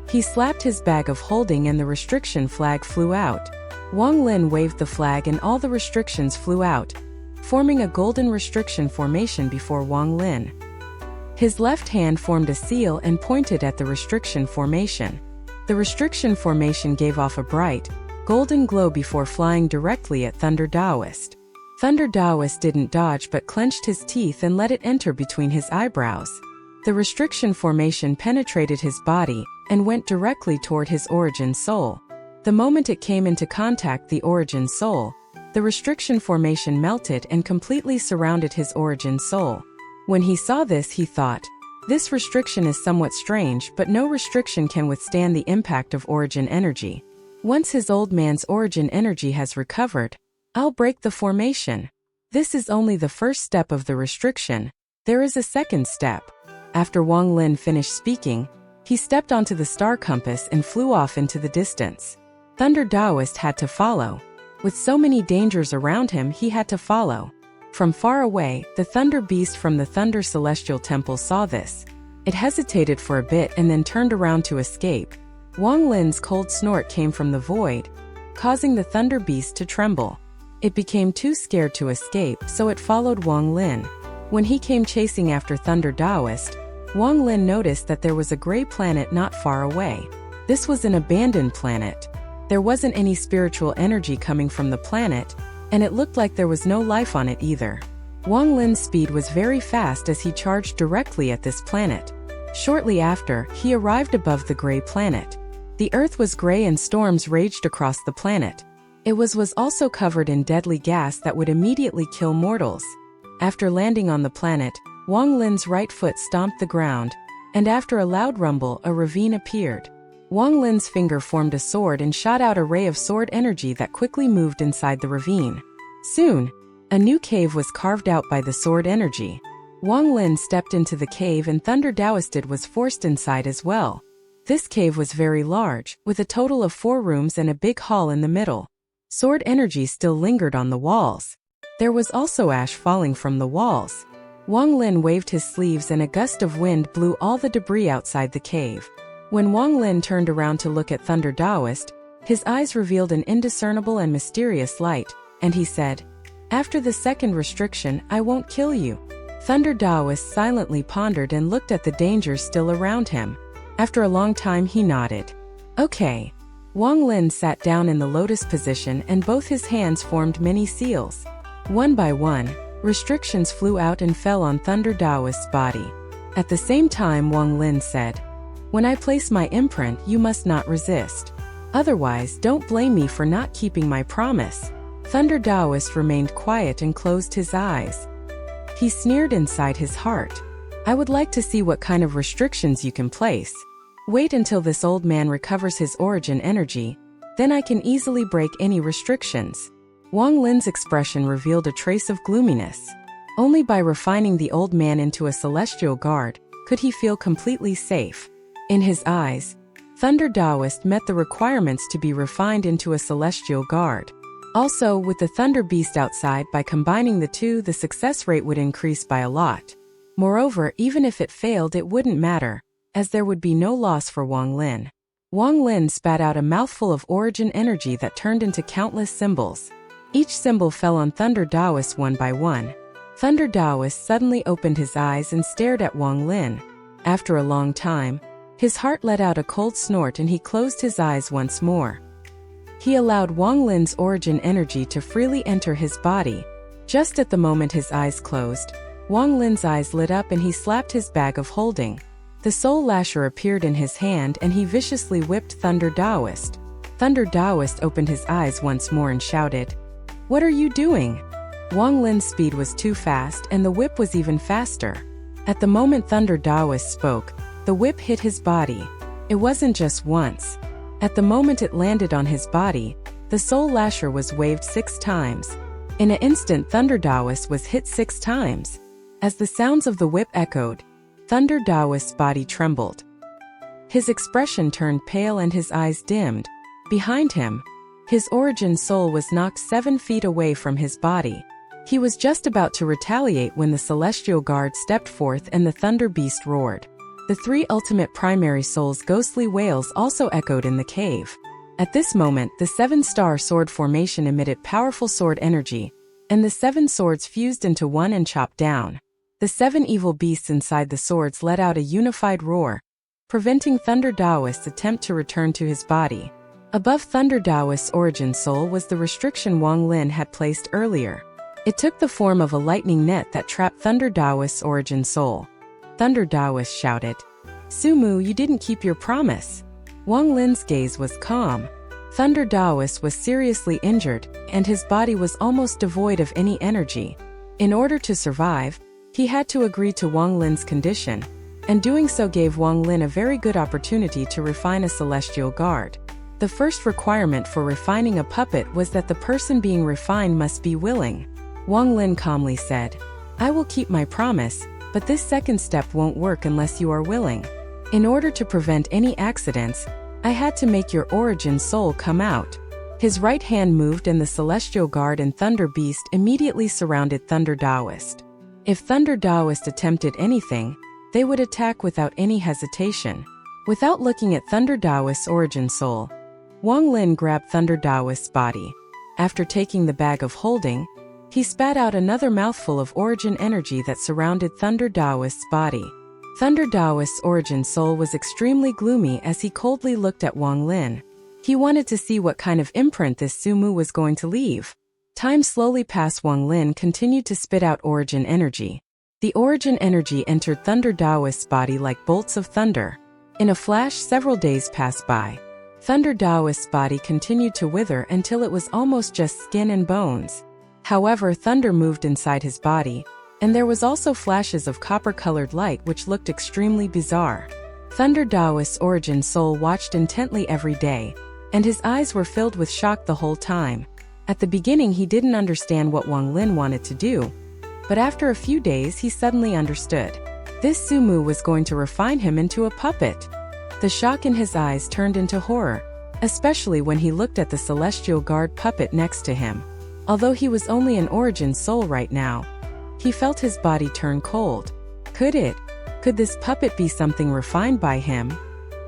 He slapped his bag of holding and the restriction flag flew out. Wang Lin waved the flag and all the restrictions flew out, forming a golden restriction formation before Wang Lin. His left hand formed a seal and pointed at the restriction formation. The restriction formation gave off a bright, golden glow before flying directly at Thunder Taoist. Thunder Taoist didn't dodge but clenched his teeth and let it enter between his eyebrows. The restriction formation penetrated his body and went directly toward his origin soul. The moment it came into contact the origin soul, the restriction formation melted and completely surrounded his origin soul. When he saw this he thought, this restriction is somewhat strange but no restriction can withstand the impact of origin energy. Once his old man's origin energy has recovered, I'll break the formation. This is only the first step of the restriction. There is a second step. After Wang Lin finished speaking, he stepped onto the star compass and flew off into the distance. Thunder Taoist had to follow. With so many dangers around him he had to follow. From far away, the Thunder Beast from the Thunder Celestial Temple saw this. It hesitated for a bit and then turned around to escape. Wang Lin's cold snort came from the void, causing the Thunder Beast to tremble. It became too scared to escape, so it followed Wang Lin. When he came chasing after Thunder Taoist, Wang Lin noticed that there was a gray planet not far away. This was an abandoned planet. There wasn't any spiritual energy coming from the planet, and it looked like there was no life on it either. Wang Lin's speed was very fast as he charged directly at this planet. Shortly after, he arrived above the gray planet. The earth was gray and storms raged across the planet. It was also covered in deadly gas that would immediately kill mortals. After landing on the planet, Wang Lin's right foot stomped the ground, and after a loud rumble, a ravine appeared. Wang Lin's finger formed a sword and shot out a ray of sword energy that quickly moved inside the ravine. Soon, a new cave was carved out by the sword energy. Wang Lin stepped into the cave and Thunder Taoist was forced inside as well. This cave was very large, with a total of 4 rooms and a big hall in the middle. Sword energy still lingered on the walls. There was also ash falling from the walls. Wang Lin waved his sleeves and a gust of wind blew all the debris outside the cave. When Wang Lin turned around to look at Thunder Taoist, his eyes revealed an indiscernible and mysterious light, and he said, "After the second restriction, I won't kill you." Thunder Taoist silently pondered and looked at the dangers still around him. After a long time he nodded. "Okay." Wang Lin sat down in the lotus position and both his hands formed many seals. One by one, restrictions flew out and fell on Thunder Taoist's body. At the same time Wang Lin said, "When I place my imprint, you must not resist. Otherwise, don't blame me for not keeping my promise." Thunder Taoist remained quiet and closed his eyes. He sneered inside his heart. "I would like to see what kind of restrictions you can place. Wait until this old man recovers his origin energy, then I can easily break any restrictions." Wang Lin's expression revealed a trace of gloominess. Only by refining the old man into a celestial guard could he feel completely safe. In his eyes, Thunder Taoist met the requirements to be refined into a celestial guard. Also, with the Thunder Beast outside, by combining the two, the success rate would increase by a lot. Moreover, even if it failed, it wouldn't matter, as there would be no loss for Wang Lin. Wang Lin spat out a mouthful of origin energy that turned into countless symbols. Each symbol fell on Thunder Taoist one by one. Thunder Taoist suddenly opened his eyes and stared at Wang Lin. After a long time, his heart let out a cold snort and he closed his eyes once more. He allowed Wang Lin's origin energy to freely enter his body, Just at the moment his eyes closed, Wang Lin's eyes lit up and he slapped his bag of holding. The Soul Lasher appeared in his hand and he viciously whipped Thunder Taoist. Thunder Taoist opened his eyes once more and shouted, "What are you doing?" Wang Lin's speed was too fast and the whip was even faster. At the moment Thunder Taoist spoke, the whip hit his body. It wasn't just once. At the moment it landed on his body, the Soul Lasher was waved 6 times. In an instant Thunder Taoist was hit 6 times. As the sounds of the whip echoed, Thunder Taoist's body trembled. His expression turned pale and his eyes dimmed. Behind him, his origin soul was knocked 7 feet away from his body. He was just about to retaliate when the Celestial Guard stepped forth and the Thunder Beast roared. The 3 ultimate primary souls' ghostly wails also echoed in the cave. At this moment, the 7-star sword formation emitted powerful sword energy, and the 7 swords fused into one and chopped down. The 7 evil beasts inside the swords let out a unified roar, preventing Thunder Taoist's attempt to return to his body. Above Thunder Taoist's origin soul was the restriction Wang Lin had placed earlier. It took the form of a lightning net that trapped Thunder Taoist's origin soul. Thunder Taoist shouted, "Sumu, you didn't keep your promise." Wang Lin's gaze was calm. Thunder Taoist was seriously injured, and his body was almost devoid of any energy. In order to survive, he had to agree to Wang Lin's condition, and doing so gave Wang Lin a very good opportunity to refine a Celestial Guard. The first requirement for refining a puppet was that the person being refined must be willing. Wang Lin calmly said, "I will keep my promise, but this second step won't work unless you are willing. In order to prevent any accidents, I had to make your origin soul come out." His right hand moved and the Celestial Guard and Thunder Beast immediately surrounded Thunder Taoist. If Thunder Taoist attempted anything, they would attack without any hesitation. Without looking at Thunder Taoist's origin soul, Wang Lin grabbed Thunder Taoist's body. After taking the bag of holding, he spat out another mouthful of origin energy that surrounded Thunder Taoist's body. Thunder Taoist's origin soul was extremely gloomy as he coldly looked at Wang Lin. He wanted to see what kind of imprint this Sumu was going to leave. Time slowly passed. Wang Lin continued to spit out origin energy. The origin energy entered Thunder Taoist's body like bolts of thunder. In a flash, several days passed by. Thunder Taoist's body continued to wither until it was almost just skin and bones. However, thunder moved inside his body, and there was also flashes of copper-colored light which looked extremely bizarre. Thunder Taoist's origin soul watched intently every day, and his eyes were filled with shock the whole time. At the beginning he didn't understand what Wang Lin wanted to do, but after a few days he suddenly understood. This Sumu was going to refine him into a puppet. The shock in his eyes turned into horror, especially when he looked at the Celestial Guard puppet next to him. Although he was only an origin soul right now, he felt his body turn cold. Could this puppet be something refined by him?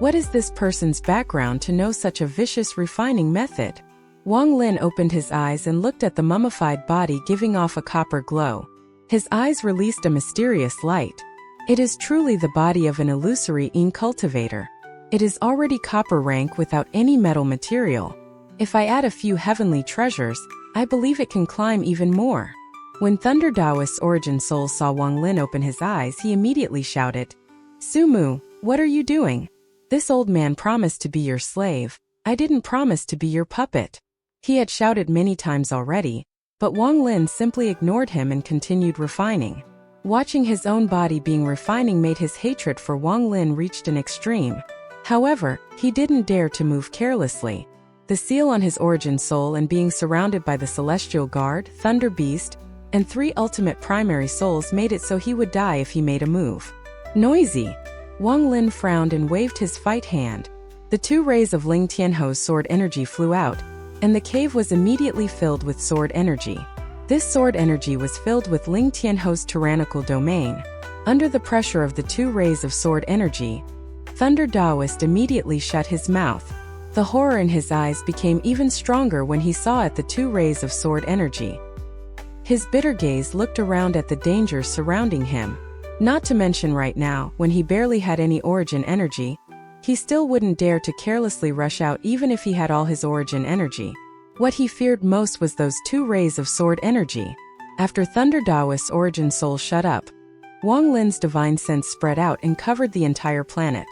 What is this person's background to know such a vicious refining method? Wang Lin opened his eyes and looked at the mummified body giving off a copper glow. His eyes released a mysterious light. It is truly the body of an illusory ink cultivator. It is already copper rank without any metal material. If I add a few heavenly treasures, I believe it can climb even more. When Thunder Taoist's origin soul saw Wang Lin open his eyes, he immediately shouted, "Sumu, what are you doing? This old man promised to be your slave. I didn't promise to be your puppet." He had shouted many times already, but Wang Lin simply ignored him and continued refining. Watching his own body being refining made his hatred for Wang Lin reached an extreme. However, he didn't dare to move carelessly. The seal on his origin soul and being surrounded by the Celestial Guard, Thunder Beast, and 3 ultimate primary souls made it so he would die if he made a move. Noisy! Wang Lin frowned and waved his fight hand. The 2 rays of Ling Tianho's sword energy flew out, and the cave was immediately filled with sword energy. This sword energy was filled with Ling Tianho's tyrannical domain. Under the pressure of the 2 rays of sword energy, Thunder Taoist immediately shut his mouth. The horror in his eyes became even stronger when he saw at the 2 rays of sword energy. His bitter gaze looked around at the dangers surrounding him. Not to mention right now, when he barely had any origin energy, he still wouldn't dare to carelessly rush out even if he had all his origin energy. What he feared most was those 2 rays of sword energy. After Thunder Daoist's origin soul shut up, Wang Lin's divine sense spread out and covered the entire planet.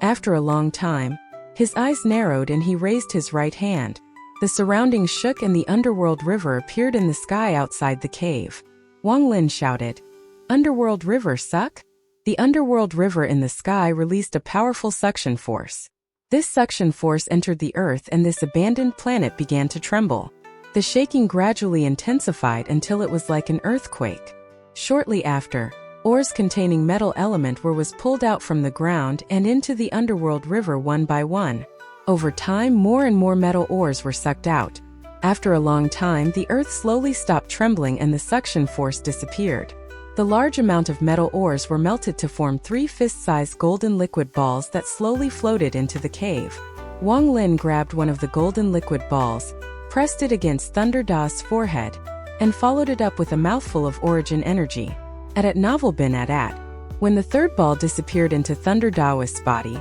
After a long time, his eyes narrowed and he raised his right hand. The surroundings shook and the underworld river appeared in the sky outside the cave. Wang Lin shouted, "Underworld river suck?" The underworld river in the sky released a powerful suction force. This suction force entered the earth and this abandoned planet began to tremble. The shaking gradually intensified until it was like an earthquake. Shortly after, ores containing metal element was pulled out from the ground and into the underworld river one by one. Over time, more and more metal ores were sucked out. After a long time, the earth slowly stopped trembling and the suction force disappeared. The large amount of metal ores were melted to form 3 fist-sized golden liquid balls that slowly floated into the cave. Wang Lin grabbed one of the golden liquid balls, pressed it against Thunder Daoist's forehead, and followed it up with a mouthful of origin energy. At novel bin at. When the third ball disappeared into Thunder Daoist's body,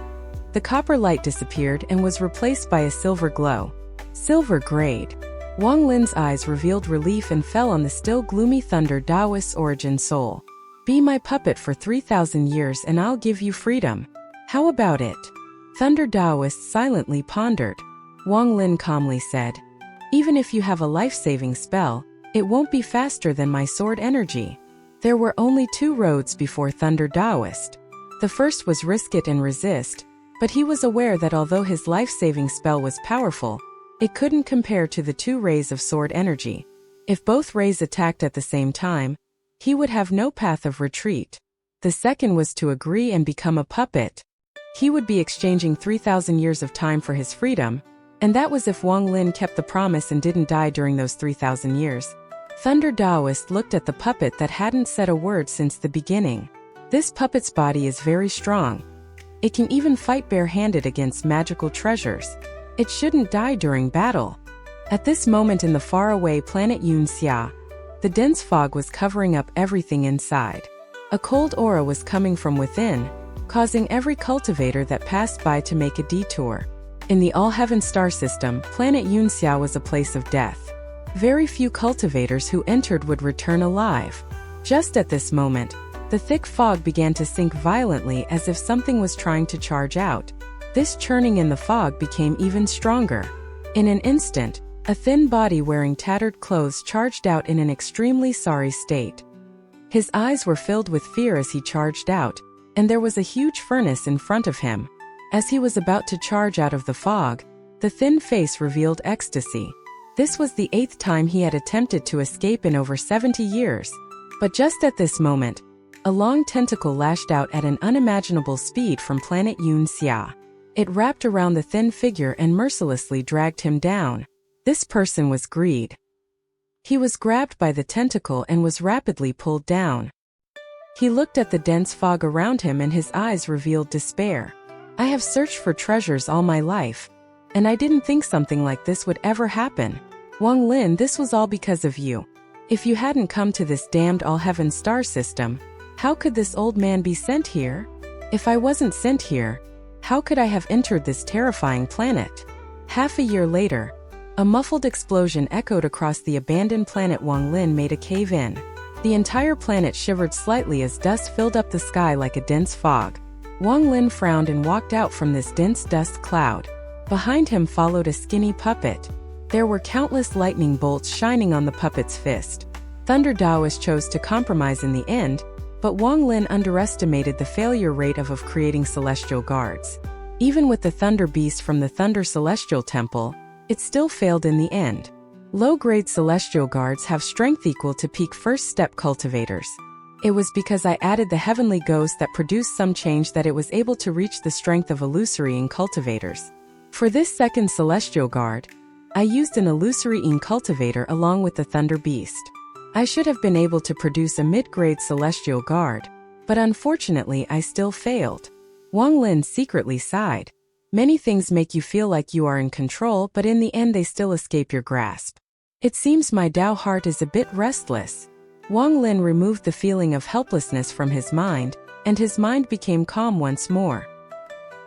the copper light disappeared and was replaced by a silver glow. Silver grade. Wang Lin's eyes revealed relief and fell on the still gloomy Thunder Daoist's origin soul. "Be my puppet for 3,000 years and I'll give you freedom. How about it?" Thunder Daoist silently pondered. Wang Lin calmly said, "Even if you have a life-saving spell, it won't be faster than my sword energy." There were only 2 roads before Thunder Daoist. The first was risk it and resist, but he was aware that although his life-saving spell was powerful, it couldn't compare to the 2 rays of sword energy. If both rays attacked at the same time, he would have no path of retreat. The second was to agree and become a puppet. He would be exchanging 3,000 years of time for his freedom, and that was if Wang Lin kept the promise and didn't die during those 3,000 years. Thunder Daoist looked at the puppet that hadn't said a word since the beginning. This puppet's body is very strong. It can even fight barehanded against magical treasures. It shouldn't die during battle. At this moment in the faraway planet Yunxia, the dense fog was covering up everything inside. A cold aura was coming from within, causing every cultivator that passed by to make a detour. In the All-Heaven star system, planet Yunxia was a place of death. Very few cultivators who entered would return alive. Just at this moment, the thick fog began to sink violently as if something was trying to charge out. This churning in the fog became even stronger. In an instant, a thin body wearing tattered clothes charged out in an extremely sorry state. His eyes were filled with fear as he charged out, and there was a huge furnace in front of him. As he was about to charge out of the fog, the thin face revealed ecstasy. This was the 8th time he had attempted to escape in over 70 years. But just at this moment, a long tentacle lashed out at an unimaginable speed from planet Yunxia. It wrapped around the thin figure and mercilessly dragged him down. This person was Greed. He was grabbed by the tentacle and was rapidly pulled down. He looked at the dense fog around him and his eyes revealed despair. "I have searched for treasures all my life, and I didn't think something like this would ever happen. Wang Lin, this was all because of you. If you hadn't come to this damned All-Heaven star system, how could this old man be sent here? If I wasn't sent here, how could I have entered this terrifying planet?" Half a year later, a muffled explosion echoed across the abandoned planet. Wang Lin made a cave-in. The entire planet shivered slightly as dust filled up the sky like a dense fog. Wang Lin frowned and walked out from this dense dust cloud. Behind him followed a skinny puppet. There were countless lightning bolts shining on the puppet's fist. Thunder Daoist chose to compromise in the end, but Wang Lin underestimated the failure rate of creating celestial guards. Even with the Thunder Beast from the Thunder Celestial Temple, it still failed in the end. Low-grade celestial guards have strength equal to peak first-step cultivators. It was because I added the heavenly ghost that produced some change that it was able to reach the strength of illusory ink cultivators. For this second celestial guard, I used an illusory ink cultivator along with the Thunder Beast. I should have been able to produce a mid-grade celestial guard, but unfortunately I still failed. Wang Lin secretly sighed. Many things make you feel like you are in control, but in the end they still escape your grasp. It seems my Dao heart is a bit restless. Wang Lin removed the feeling of helplessness from his mind, and his mind became calm once more.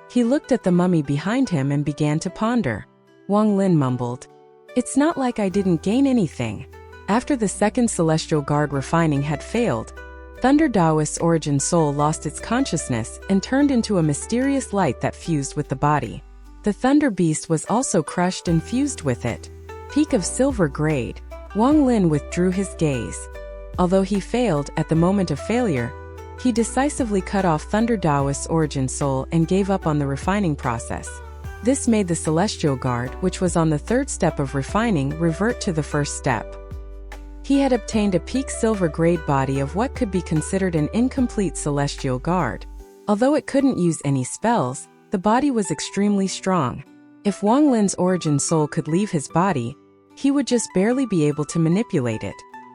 He looked at the mummy behind him and began to ponder. Wang Lin mumbled, "It's not like I didn't gain anything. After the second celestial guard refining had failed, Thunder Taoist's origin soul lost its consciousness and turned into a mysterious light that fused with the body. The Thunder Beast was also crushed and fused with it. Peak of silver grade, Wang Lin withdrew his gaze. Although he failed at the moment of failure, he decisively cut off Thunder Taoist's origin soul and gave up on the refining process. This made the Celestial Guard, which was on the third step of refining, revert to the first step. He had obtained a peak silver grade body of what could be considered an incomplete Celestial Guard. Although it couldn't use any spells, the body was extremely strong. If Wang Lin's origin soul could leave his body, he would just barely be able to manipulate it.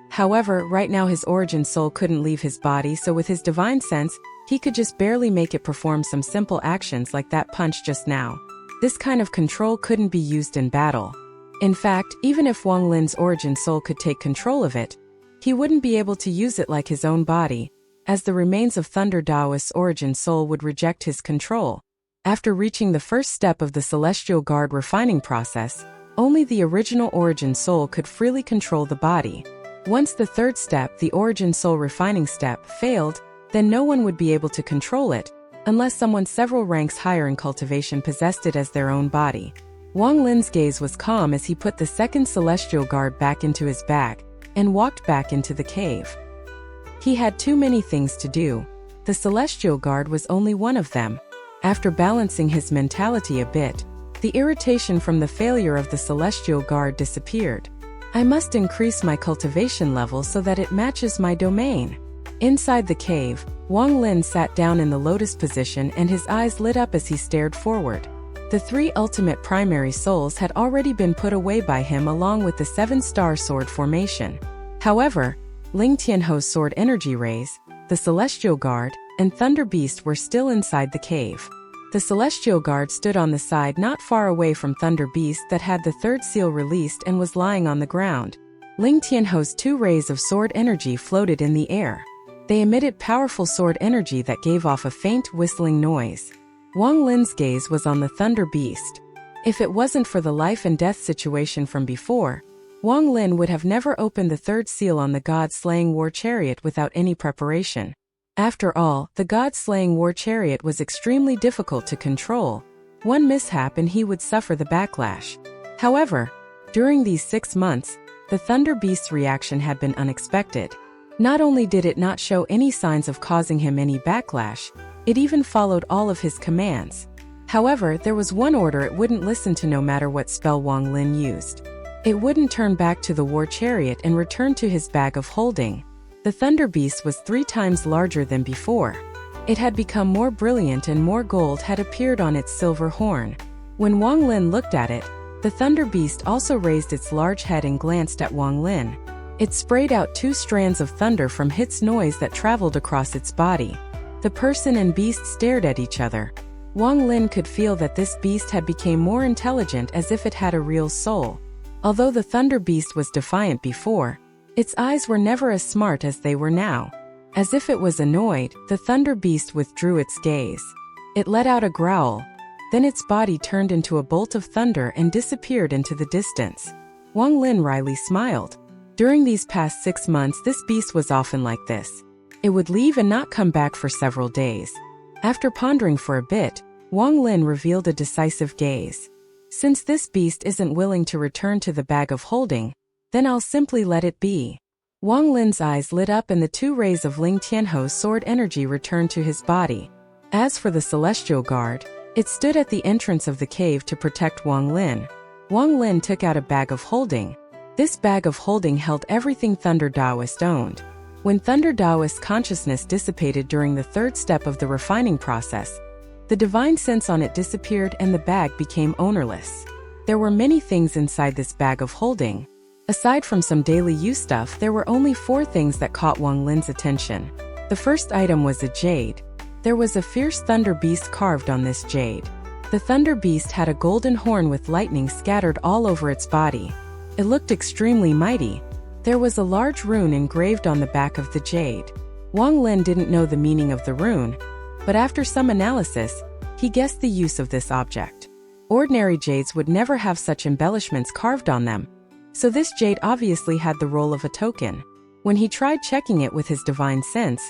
However, right now his origin soul couldn't leave his body, so with his divine sense, he could just barely make it perform some simple actions like that punch just now. This kind of control couldn't be used in battle. In fact, even if Wang Lin's origin soul could take control of it, he wouldn't be able to use it like his own body, as the remains of Thunder Taoist's origin soul would reject his control. After reaching the first step of the Celestial Guard refining process, only the original origin soul could freely control the body. Once the third step, the origin soul refining step, failed, then no one would be able to control it, unless someone several ranks higher in cultivation possessed it as their own body. Wang Lin's gaze was calm as he put the second Celestial Guard back into his bag and walked back into the cave. He had too many things to do. The Celestial Guard was only one of them. After balancing his mentality a bit, the irritation from the failure of the Celestial Guard disappeared. I must increase my cultivation level so that it matches my domain. Inside the cave, Wang Lin sat down in the lotus position and his eyes lit up as he stared forward. The 3 ultimate primary souls had already been put away by him along with the 7-star sword formation. However, Ling Tianho's sword energy rays, the Celestial Guard, and Thunder Beast were still inside the cave. The Celestial Guard stood on the side not far away from Thunder Beast that had the third seal released and was lying on the ground. Ling Tianho's 2 rays of sword energy floated in the air. They emitted powerful sword energy that gave off a faint whistling noise. Wang Lin's gaze was on the Thunder Beast. If it wasn't for the life and death situation from before, Wang Lin would have never opened the third seal on the God-slaying war chariot without any preparation. After all, the God-slaying war chariot was extremely difficult to control. One mishap and he would suffer the backlash. However, during these 6 months, the Thunder Beast's reaction had been unexpected. Not only did it not show any signs of causing him any backlash, it even followed all of his commands. However, there was one order it wouldn't listen to no matter what spell Wang Lin used. It wouldn't turn back to the war chariot and return to his bag of holding. The Thunder Beast was 3 times larger than before. It had become more brilliant and more gold had appeared on its silver horn. When Wang Lin looked at it, the Thunder Beast also raised its large head and glanced at Wang Lin. It sprayed out 2 strands of thunder from its noise that traveled across its body. The person and beast stared at each other. Wang Lin could feel that this beast had become more intelligent as if it had a real soul. Although the Thunder Beast was defiant before, its eyes were never as smart as they were now. As if it was annoyed, the Thunder Beast withdrew its gaze. It let out a growl. Then its body turned into a bolt of thunder and disappeared into the distance. Wang Lin wryly smiled. During these past 6 months, this beast was often like this. It would leave and not come back for several days. After pondering for a bit, Wang Lin revealed a decisive gaze. Since this beast isn't willing to return to the bag of holding, then I'll simply let it be. Wang Lin's eyes lit up and the 2 rays of Ling Tianho's sword energy returned to his body. As for the Celestial Guard, it stood at the entrance of the cave to protect Wang Lin. Wang Lin took out a bag of holding. This bag of holding held everything Thunder Taoist owned. When Thunder Taoist's consciousness dissipated during the third step of the refining process, the divine sense on it disappeared and the bag became ownerless. There were many things inside this bag of holding. Aside from some daily use stuff, there were only 4 things that caught Wang Lin's attention. The first item was a jade. There was a fierce Thunder Beast carved on this jade. The Thunder Beast had a golden horn with lightning scattered all over its body. It looked extremely mighty. There was a large rune engraved on the back of the jade. Wang Lin didn't know the meaning of the rune, but after some analysis, he guessed the use of this object. Ordinary jades would never have such embellishments carved on them. so this jade obviously had the role of a token. When he tried checking it with his divine sense,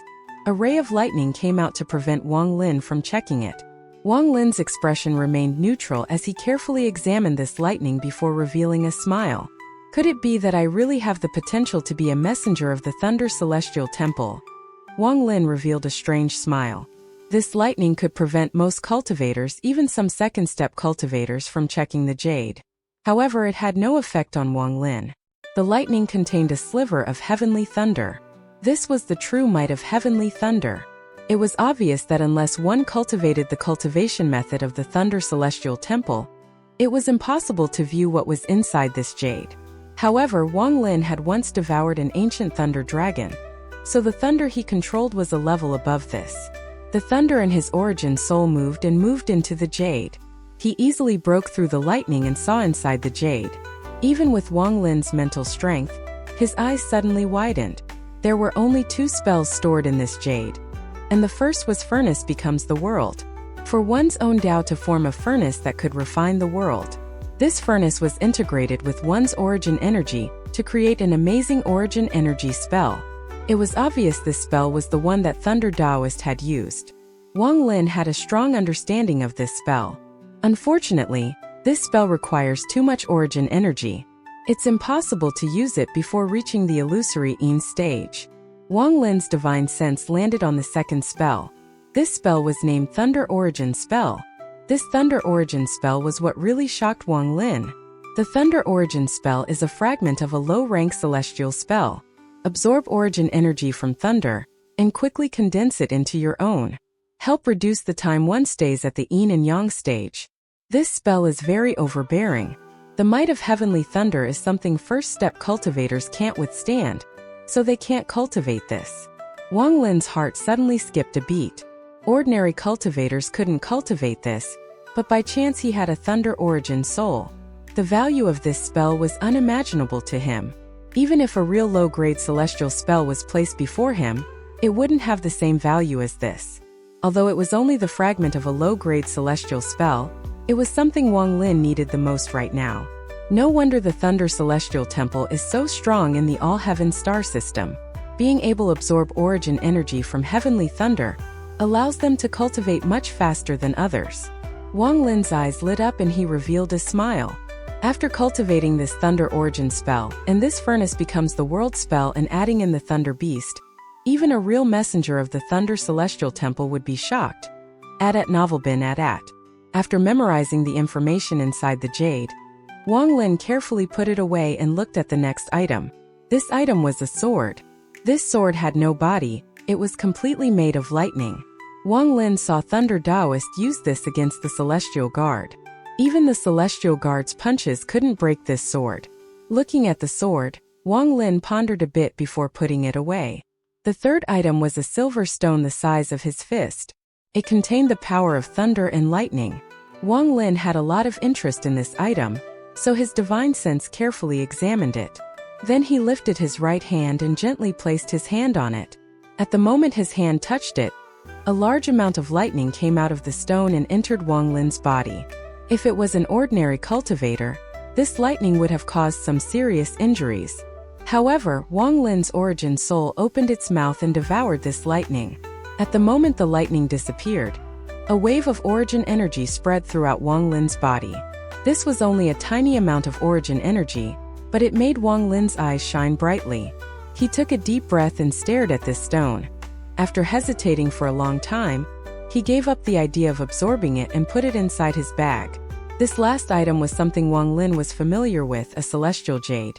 a ray of lightning came out to prevent Wang Lin from checking it. Wang Lin's expression remained neutral as he carefully examined this lightning before revealing a smile. Could it be that I really have the potential to be a messenger of the Thunder Celestial Temple? Wang Lin revealed a strange smile. This lightning could prevent most cultivators, even some second-step cultivators, from checking the jade. However, it had no effect on Wang Lin. The lightning contained a sliver of heavenly thunder. This was the true might of heavenly thunder. It was obvious that unless one cultivated the cultivation method of the Thunder Celestial Temple, it was impossible to view what was inside this jade. However, Wang Lin had once devoured an ancient thunder dragon, so the thunder he controlled was a level above this. The thunder in his origin soul moved into the jade. He easily broke through the lightning and saw inside the jade. Even with Wang Lin's mental strength, his eyes suddenly widened. There were only 2 spells stored in this jade, and the first was Furnace Becomes the World. For one's own Tao to form a furnace that could refine the world. This furnace was integrated with one's origin energy to create an amazing origin energy spell. It was obvious this spell was the one that Thunder Taoist had used. Wang Lin had a strong understanding of this spell. Unfortunately, this spell requires too much origin energy. It's impossible to use it before reaching the illusory XIAN stage. Wang Lin's divine sense landed on the second spell. This spell was named Thunder Origin Spell. This Thunder Origin spell was what really shocked Wang Lin. The Thunder Origin spell is a fragment of a low-rank celestial spell. Absorb origin energy from thunder, and quickly condense it into your own. Help reduce the time one stays at the Yin and Yang stage. This spell is very overbearing. The might of heavenly thunder is something first-step cultivators can't withstand, so they can't cultivate this. Wang Lin's heart suddenly skipped a beat. Ordinary cultivators couldn't cultivate this, but by chance he had a thunder origin soul. The value of this spell was unimaginable to him. Even if a real low-grade celestial spell was placed before him, it wouldn't have the same value as this. Although it was only the fragment of a low-grade celestial spell, it was something Wang Lin needed the most right now. No wonder the Thunder Celestial Temple is so strong in the All-Heaven star system. Being able to absorb origin energy from heavenly thunder allows them to cultivate much faster than others. Wang Lin's eyes lit up and he revealed a smile. After cultivating this Thunder Origin spell, and this Furnace Becomes the World spell and adding in the Thunder Beast, even a real messenger of the Thunder Celestial Temple would be shocked. Adat novel bin at. After memorizing the information inside the jade, Wang Lin carefully put it away and looked at the next item. This item was a sword. This sword had no body, it was completely made of lightning. Wang Lin saw Thunder Taoist use this against the Celestial Guard. Even the Celestial Guard's punches couldn't break this sword. Looking at the sword, Wang Lin pondered a bit before putting it away. The third item was a silver stone the size of his fist. It contained the power of thunder and lightning. Wang Lin had a lot of interest in this item, so his divine sense carefully examined it. Then he lifted his right hand and gently placed his hand on it. At the moment his hand touched it, a large amount of lightning came out of the stone and entered Wang Lin's body. If it was an ordinary cultivator, this lightning would have caused some serious injuries. However, Wang Lin's origin soul opened its mouth and devoured this lightning. At the moment the lightning disappeared, a wave of origin energy spread throughout Wang Lin's body. This was only a tiny amount of origin energy, but it made Wang Lin's eyes shine brightly. He took a deep breath and stared at this stone. After hesitating for a long time, he gave up the idea of absorbing it and put it inside his bag. This last item was something Wang Lin was familiar with, a celestial jade.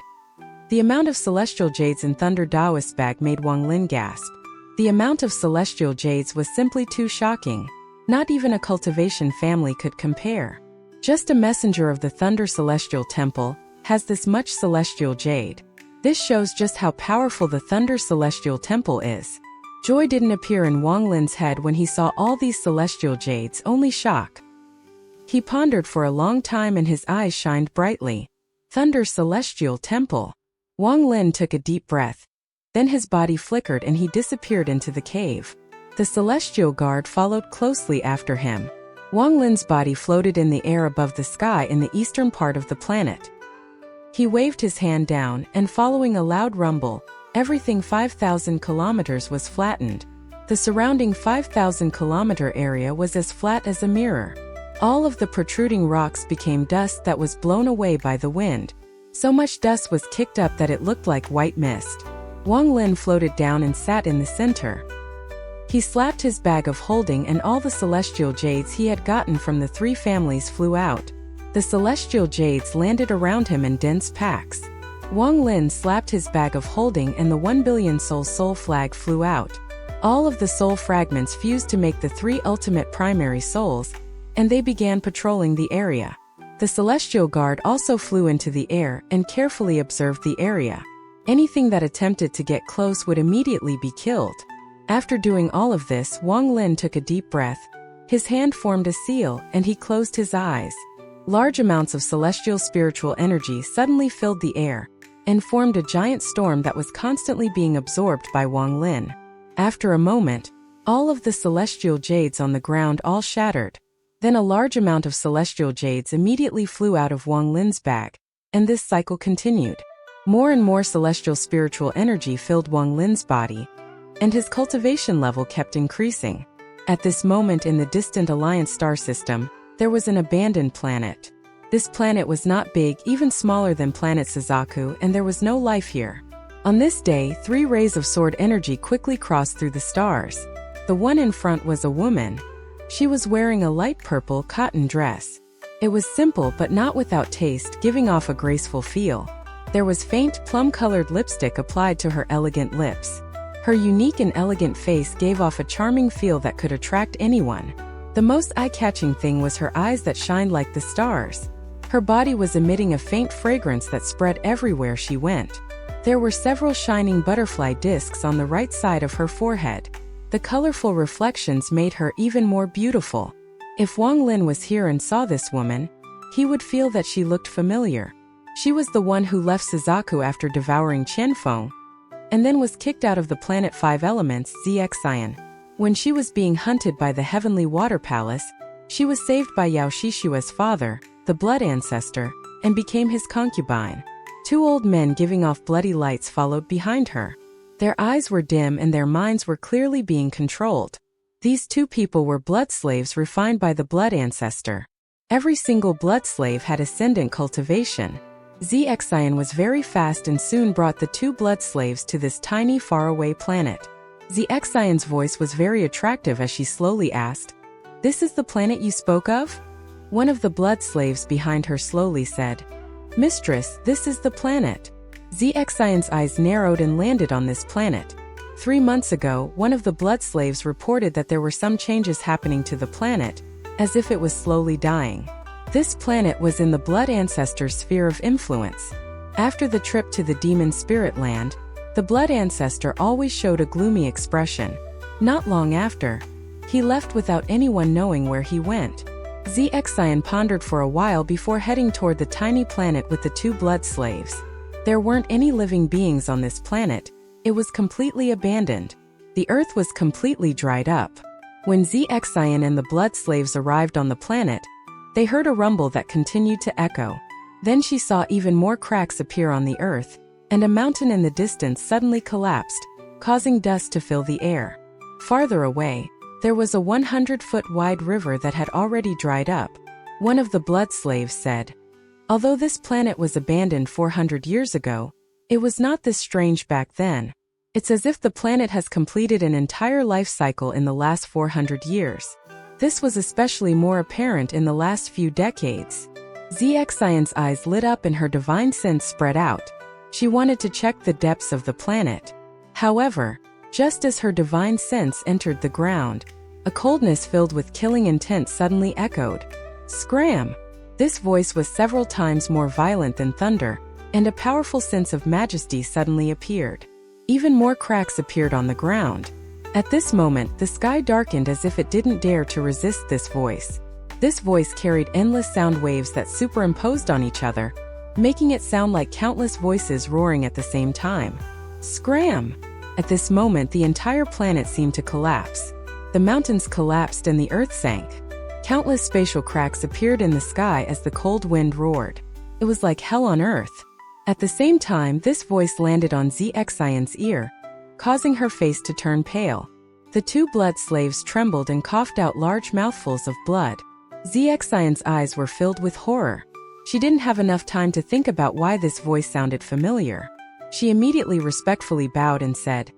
The amount of celestial jades in Thunder Taoist's bag made Wang Lin gasp. The amount of celestial jades was simply too shocking. Not even a cultivation family could compare. Just a messenger of the Thunder Celestial Temple has this much celestial jade. This shows just how powerful the Thunder Celestial Temple is. Joy didn't appear in Wang Lin's head when he saw all these celestial jades, only shock. He pondered for a long time and his eyes shined brightly. Thunder Celestial Temple. Wang Lin took a deep breath. Then his body flickered and he disappeared into the cave. The Celestial Guard followed closely after him. Wang Lin's body floated in the air above the sky in the eastern part of the planet. He waved his hand down, and following a loud rumble, everything 5,000 kilometers was flattened. The surrounding 5,000-kilometer area was as flat as a mirror. All of the protruding rocks became dust that was blown away by the wind. So much dust was kicked up that it looked like white mist. Wang Lin floated down and sat in the center. He slapped his bag of holding and all the celestial jades he had gotten from the three families flew out. The celestial jades landed around him in dense packs. Wang Lin slapped his bag of holding and the 1 billion soul flag flew out. All of the soul fragments fused to make the three ultimate primary souls, and they began patrolling the area. The celestial guard also flew into the air and carefully observed the area. Anything that attempted to get close would immediately be killed. After doing all of this, Wang Lin took a deep breath. His hand formed a seal, and he closed his eyes. Large amounts of celestial spiritual energy suddenly filled the air and formed a giant storm that was constantly being absorbed by Wang Lin. After a moment, all of the celestial jades on the ground all shattered. Then a large amount of celestial jades immediately flew out of Wang Lin's bag, and this cycle continued. More and more celestial spiritual energy filled Wang Lin's body, and his cultivation level kept increasing. At this moment in the distant Alliance star system, there was an abandoned planet. This planet was not big, even smaller than planet Suzaku, and there was no life here. On this day, 3 rays of sword energy quickly crossed through the stars. The one in front was a woman. She was wearing a light purple cotton dress. It was simple but not without taste, giving off a graceful feel. There was faint plum-colored lipstick applied to her elegant lips. Her unique and elegant face gave off a charming feel that could attract anyone. The most eye-catching thing was her eyes that shined like the stars. Her body was emitting a faint fragrance that spread everywhere she went. There were several shining butterfly discs on the right side of her forehead. The colorful reflections made her even more beautiful. If Wang Lin was here and saw this woman, he would feel that she looked familiar. She was the one who left Suzaku after devouring Qianfeng, and then was kicked out of the planet 5 elements XIAN. When she was being hunted by the Heavenly Water Palace, she was saved by Yao Shishua's father, the blood ancestor, and became his concubine. 2 old men giving off bloody lights followed behind her. Their eyes were dim and their minds were clearly being controlled. These 2 people were blood slaves refined by the blood ancestor. Every single blood slave had ascendant cultivation. XIAN was very fast and soon brought the 2 blood slaves to this tiny faraway planet. XIAN's voice was very attractive as she slowly asked, "This is the planet you spoke of?" One of the blood slaves behind her slowly said, "Mistress, this is the planet." XIAN's eyes narrowed and landed on this planet. 3 months ago, one of the blood slaves reported that there were some changes happening to the planet, as if it was slowly dying. This planet was in the blood ancestor's sphere of influence. After the trip to the demon spirit land, the blood ancestor always showed a gloomy expression. Not long after, he left without anyone knowing where he went. XIAN pondered for a while before heading toward the tiny planet with the 2 blood slaves. There weren't any living beings on this planet. It was completely abandoned. The earth was completely dried up. When XIAN and the blood slaves arrived on the planet, they heard a rumble that continued to echo. Then she saw even more cracks appear on the earth, and a mountain in the distance suddenly collapsed, causing dust to fill the air. Farther away, there was a 100-foot-wide river that had already dried up. One of the blood slaves said, "Although this planet was abandoned 400 years ago, it was not this strange back then. It's as if the planet has completed an entire life cycle in the last 400 years. This was especially more apparent in the last few decades." XIAN's eyes lit up and her divine sense spread out. She wanted to check the depths of the planet. However, just as her divine sense entered the ground, a coldness filled with killing intent suddenly echoed. "Scram!" This voice was several times more violent than thunder, and a powerful sense of majesty suddenly appeared. Even more cracks appeared on the ground. At this moment, the sky darkened as if it didn't dare to resist this voice. This voice carried endless sound waves that superimposed on each other, making it sound like countless voices roaring at the same time. Scram! At this moment, the entire planet seemed to collapse. The mountains collapsed and the earth sank. Countless spatial cracks appeared in the sky as the cold wind roared. It was like hell on earth. At the same time, this voice landed on XIAN's ear, causing her face to turn pale. The two blood slaves trembled and coughed out large mouthfuls of blood. XIAN's eyes were filled with horror. She didn't have enough time to think about why this voice sounded familiar. She immediately respectfully bowed and said,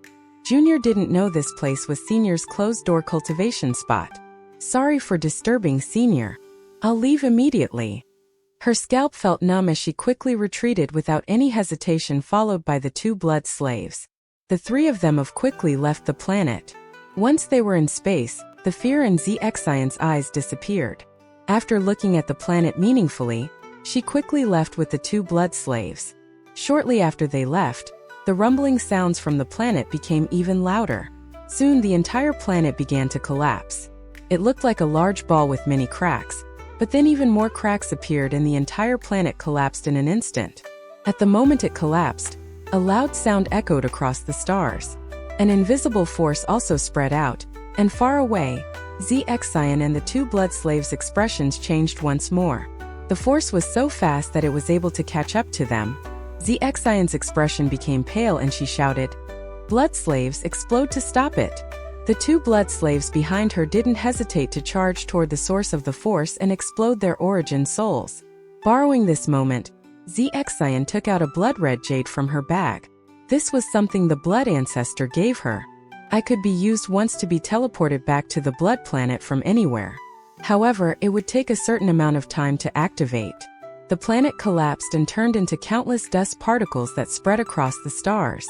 "Junior didn't know this place was Senior's closed-door cultivation spot. Sorry for disturbing Senior. I'll leave immediately." Her scalp felt numb as she quickly retreated without any hesitation, followed by the two blood slaves. The three of them quickly left the planet. Once they were in space, the fear in XIAN's eyes disappeared. After looking at the planet meaningfully, she quickly left with the two blood slaves. Shortly after they left, the rumbling sounds from the planet became even louder. Soon the entire planet began to collapse. It looked like a large ball with many cracks, but then even more cracks appeared and the entire planet collapsed in an instant. At the moment it collapsed, a loud sound echoed across the stars. An invisible force also spread out, and far away, XIAN and the two blood slaves' expressions changed once more. The force was so fast that it was able to catch up to them. XIAN's expression became pale and she shouted, "Blood slaves, explode to stop it!" The two blood slaves behind her didn't hesitate to charge toward the source of the force and explode their origin souls. Borrowing this moment, XIAN took out a blood-red jade from her bag. This was something the blood ancestor gave her. I could be used once to be teleported back to the blood planet from anywhere. However, it would take a certain amount of time to activate. The planet collapsed and turned into countless dust particles that spread across the stars.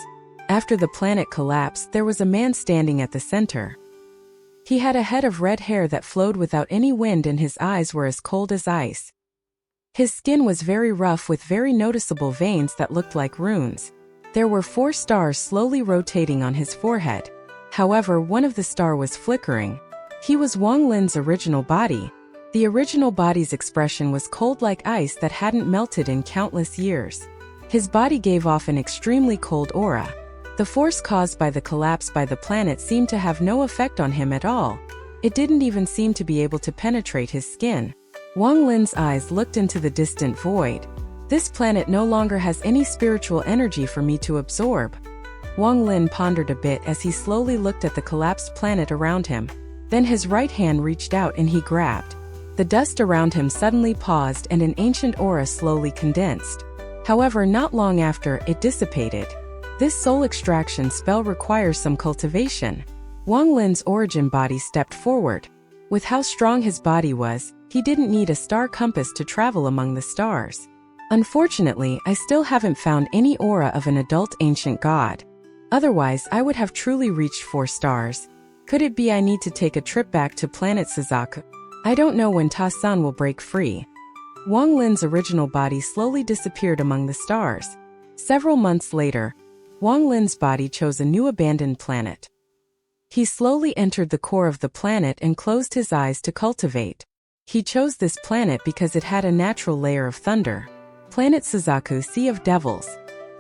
After the planet collapsed, there was a man standing at the center. He had a head of red hair that flowed without any wind and his eyes were as cold as ice. His skin was very rough with very noticeable veins that looked like runes. There were 4 stars slowly rotating on his forehead. However, one of the stars was flickering. He was Wang Lin's original body. The original body's expression was cold like ice that hadn't melted in countless years. His body gave off an extremely cold aura. The force caused by the collapse by the planet seemed to have no effect on him at all. It didn't even seem to be able to penetrate his skin. Wang Lin's eyes looked into the distant void. This planet no longer has any spiritual energy for me to absorb. Wang Lin pondered a bit as he slowly looked at the collapsed planet around him. Then his right hand reached out and he grabbed. The dust around him suddenly paused and an ancient aura slowly condensed. However, not long after, it dissipated. This soul extraction spell requires some cultivation. Wang Lin's origin body stepped forward. With how strong his body was, he didn't need a star compass to travel among the stars. Unfortunately, I still haven't found any aura of an adult ancient god. Otherwise, I would have truly reached 4 stars. Could it be I need to take a trip back to planet Suzaku? I don't know when Ta-san will break free. Wang Lin's original body slowly disappeared among the stars. Several months later, Wang Lin's body chose a new abandoned planet. He slowly entered the core of the planet and closed his eyes to cultivate. He chose this planet because it had a natural layer of thunder. Planet Suzaku, Sea of Devils.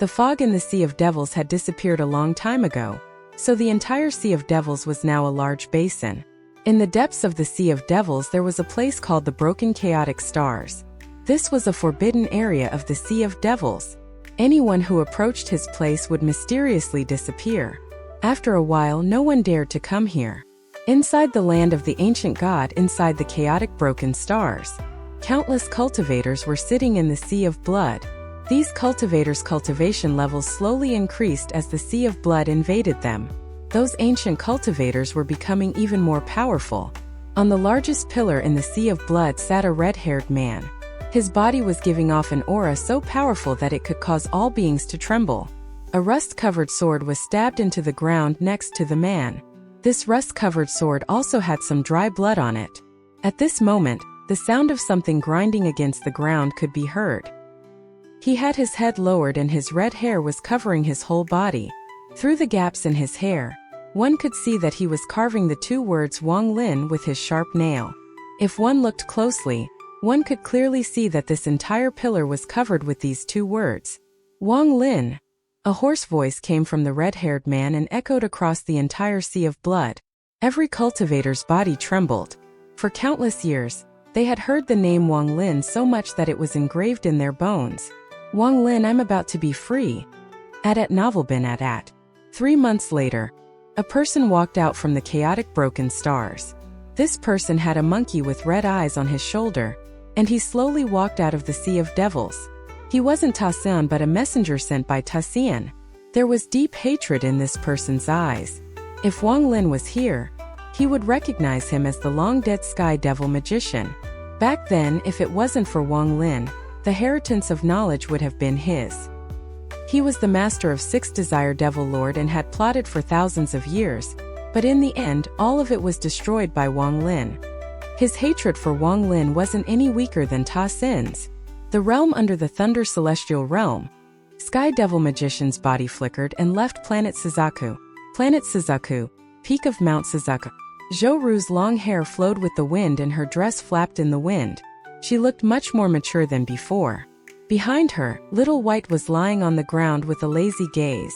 The fog in the Sea of Devils had disappeared a long time ago, so the entire Sea of Devils was now a large basin. In the depths of the Sea of Devils there was a place called the Broken Chaotic Stars. This was a forbidden area of the Sea of Devils. Anyone who approached his place would mysteriously disappear. After a while, no one dared to come here. Inside the land of the ancient god, inside the chaotic broken stars, countless cultivators were sitting in the Sea of Blood. These cultivators' cultivation levels slowly increased as the Sea of Blood invaded them. Those ancient cultivators were becoming even more powerful. On the largest pillar in the Sea of Blood sat a red-haired man. His body was giving off an aura so powerful that it could cause all beings to tremble. A rust-covered sword was stabbed into the ground next to the man. This rust-covered sword also had some dry blood on it. At this moment, the sound of something grinding against the ground could be heard. He had his head lowered and his red hair was covering his whole body. Through the gaps in his hair, one could see that he was carving the 2 words Wang Lin with his sharp nail. If one looked closely, one could clearly see that this entire pillar was covered with these 2 words. Wang Lin. A hoarse voice came from the red-haired man and echoed across the entire Sea of Blood. Every cultivator's body trembled. For countless years, they had heard the name Wang Lin so much that it was engraved in their bones. Wang Lin, I'm about to be free. At novel bin at. 3 months later, a person walked out from the chaotic broken stars. This person had a monkey with red eyes on his shoulder, and he slowly walked out of the sea of devils. He wasn't XIAN but a messenger sent by XIAN. There was deep hatred in this person's eyes. If Wang Lin was here, he would recognize him as the long-dead sky devil magician. Back then, if it wasn't for Wang Lin, the inheritance of knowledge would have been his. He was the master of 6 Desire Devil Lord and had plotted for thousands of years, but in the end, all of it was destroyed by Wang Lin. His hatred for Wang Lin wasn't any weaker than XIAN's. The realm under the Thunder Celestial Realm. Sky Devil Magician's body flickered and left Planet Suzaku. Planet Suzaku, peak of Mount Suzaku. Zhouru's long hair flowed with the wind and her dress flapped in the wind. She looked much more mature than before. Behind her, Little White was lying on the ground with a lazy gaze.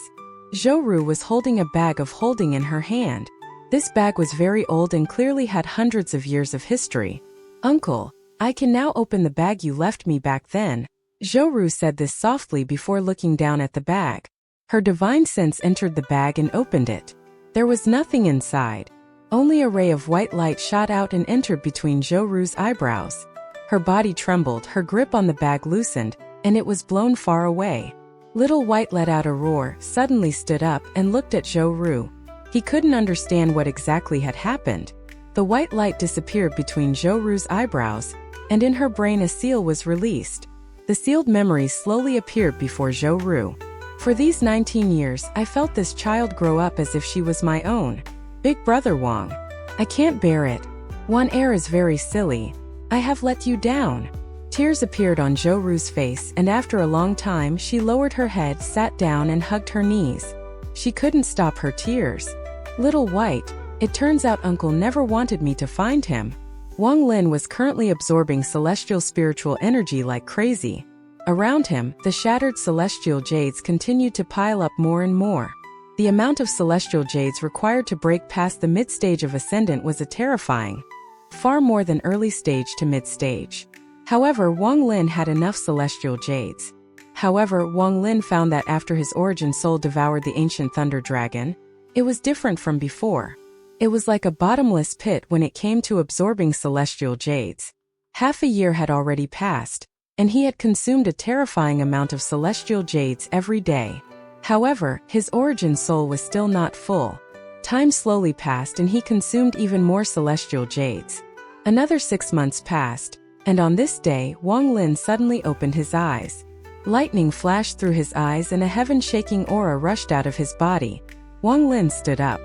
Zhouru was holding a bag of holding in her hand. This bag was very old and clearly had hundreds of years of history. Uncle, I can now open the bag you left me back then. Zhouru said this softly before looking down at the bag. Her divine sense entered the bag and opened it. There was nothing inside. Only a ray of white light shot out and entered between Zhouru's eyebrows. Her body trembled, her grip on the bag loosened, and it was blown far away. Little White let out a roar, suddenly stood up, and looked at Zhouru. He couldn't understand what exactly had happened. The white light disappeared between Zhouru's eyebrows, and in her brain a seal was released. The sealed memories slowly appeared before Zhouru. For these 19 years, I felt this child grow up as if she was my own. Big brother Wang. I can't bear it. One air is very silly. I have let you down. Tears appeared on Zhouru's face, and after a long time she lowered her head, sat down and hugged her knees. She couldn't stop her tears. Little White, it turns out Uncle never wanted me to find him. Wang Lin was currently absorbing celestial spiritual energy like crazy. Around him, the shattered celestial jades continued to pile up more and more. The amount of celestial jades required to break past the mid-stage of Ascendant was terrifying. Far more than early stage to mid-stage. However, Wang Lin had enough celestial jades. However, Wang Lin found that after his origin soul devoured the ancient thunder dragon, it was different from before. It was like a bottomless pit when it came to absorbing celestial jades. Half a year had already passed, and he had consumed a terrifying amount of celestial jades every day. However, his origin soul was still not full. Time slowly passed and he consumed even more celestial jades. Another 6 months passed, and on this day, Wang Lin suddenly opened his eyes. Lightning flashed through his eyes and a heaven-shaking aura rushed out of his body. Wang Lin stood up.